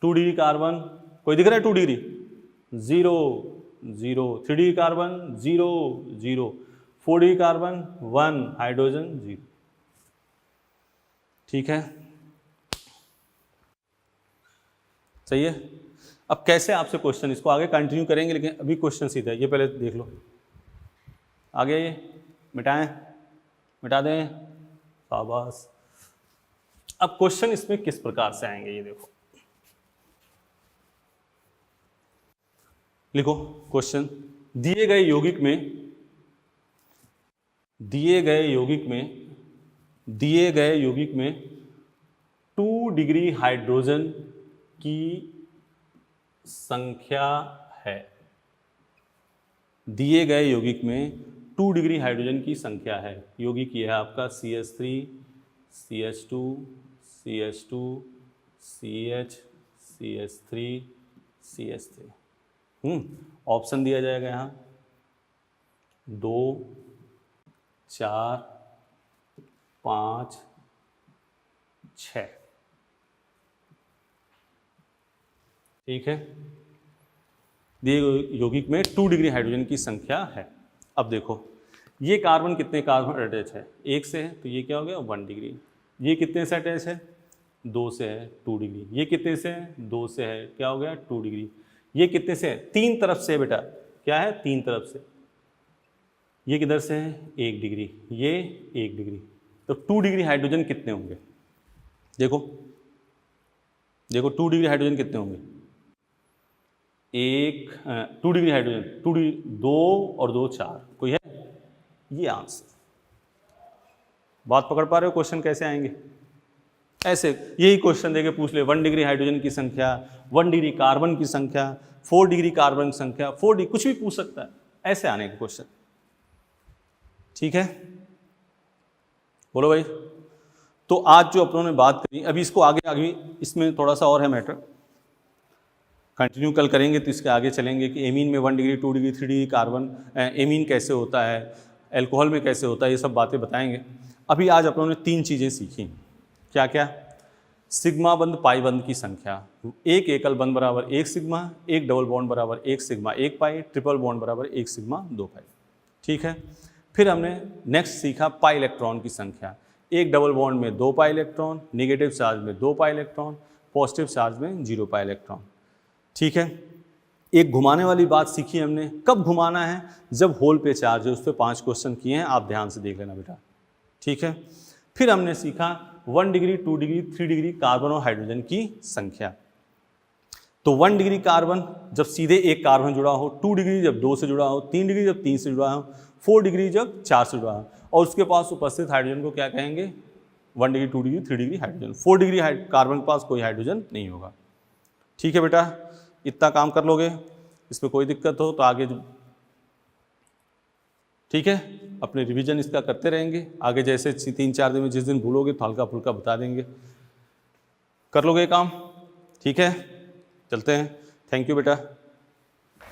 2 डिग्री कार्बन कोई दिख रहा है 2 degree 0 0, 3 degree carbon 0 0, 4 degree carbon 1, hydrogen 0। ठीक है, सही है। अब कैसे आपसे क्वेश्चन, इसको आगे कंटिन्यू करेंगे, लेकिन अभी क्वेश्चन सीधा है, ये पहले देख लो। आगे मिटाएं, मिटा दें, शाबाश। अब क्वेश्चन इसमें किस प्रकार से आएंगे ये देखो, लिखो क्वेश्चन। दिए गए यौगिक में, दिए गए यौगिक में, दिए गए यौगिक में 2 डिग्री हाइड्रोजन की संख्या है। दिए गए यौगिक में 2 डिग्री हाइड्रोजन की संख्या है। यौगिक ये है आपका CH3 CH2 CH2 CH CH3 CH3। Option दिया जाएगा यहाँ 2 4 5 6। ठीक है, दिए यौगिक में 2 डिग्री हाइड्रोजन की संख्या है। अब देखो ये कार्बन कितने कार्बन अटैच है 1 से है, तो ये क्या हो गया 1 डिग्री। ये कितने से अटैच है 2 से है 2 डिग्री। ये कितने से है 2 से है, क्या हो गया 2 डिग्री। ये कितने से है 3 तरफ से बेटा, क्या है 3 तरफ से। ये किधर से है 1 डिग्री, ये 1 डिग्री। तो 2 डिग्री हाइड्रोजन कितने होंगे देखो, देखो 2 डिग्री हाइड्रोजन कितने होंगे 2 डिग्री हाइड्रोजन 2 डिग्री 2 और 2 4, कोई है, ये आंसर। बात पकड़ पा रहे हो, क्वेश्चन कैसे आएंगे ऐसे, यही क्वेश्चन देके पूछ ले 1 डिग्री हाइड्रोजन की संख्या, 1 डिग्री कार्बन की संख्या, 4 डिग्री कार्बन की संख्या, 4 डिग्री कुछ भी पूछ सकता है, ऐसे आने के क्वेश्चन। ठीक है, बोलो भाई। तो आज जो अपनों ने बात करी, अभी इसको आगे आगे इसमें थोड़ा सा और है मैटर। कंटिन्यू कल करेंगे तो इसके आगे चलेंगे कि एमीन में 1 degree 2 degree 3 degree carbon amine कैसे होता है, एल्कोहल में कैसे होता है, ये सब बातें बताएंगे। अभी आज अपनों ने 3 चीज़ें सीखी। क्या क्या? सिग्मा बंद पाई बंद की संख्या, एक एकल बंद बराबर 1 सिग्मा, एक डबल बॉन्ड बराबर 1 सिग्मा 1 पाई, ट्रिपल बॉन्ड बराबर 1 सिग्मा 2 पाई। ठीक है। फिर हमने नेक्स्ट सीखा पाई इलेक्ट्रॉन की संख्या, एक डबल बॉन्ड में 2 पाई इलेक्ट्रॉन, निगेटिव चार्ज में 2 पाई इलेक्ट्रॉन, पॉजिटिव चार्ज में 0 पाई इलेक्ट्रॉन। ठीक है। एक घुमाने वाली बात सीखी हमने, कब घुमाना है? जब होल पे चार्ज है। उस पर 5 क्वेश्चन किए हैं, आप ध्यान से देख लेना बेटा। ठीक है। फिर हमने सीखा 1 डिग्री 2 डिग्री 3 डिग्री कार्बन और हाइड्रोजन की संख्या। तो 1 डिग्री कार्बन जब सीधे एक कार्बन जुड़ा हो, 2 डिग्री जब 2 से जुड़ा हो, 3 डिग्री जब 3 से जुड़ा हो, 4 डिग्री जब 4 से जुड़ा हो, और उसके पास उपस्थित हाइड्रोजन को क्या कहेंगे? 1 degree 2 degree 3 degree hydrogen. 4 degree carbon के पास कोई हाइड्रोजन नहीं होगा। ठीक है बेटा, इतना काम कर लोगे, इसमें कोई दिक्कत हो तो आगे ठीक है अपने रिवीजन इसका करते रहेंगे। आगे जैसे 3-4 दिन में जिस दिन भूलोगे तो हल्का फुल्का बता देंगे, कर लोगे काम। ठीक है, चलते हैं। थैंक यू बेटा।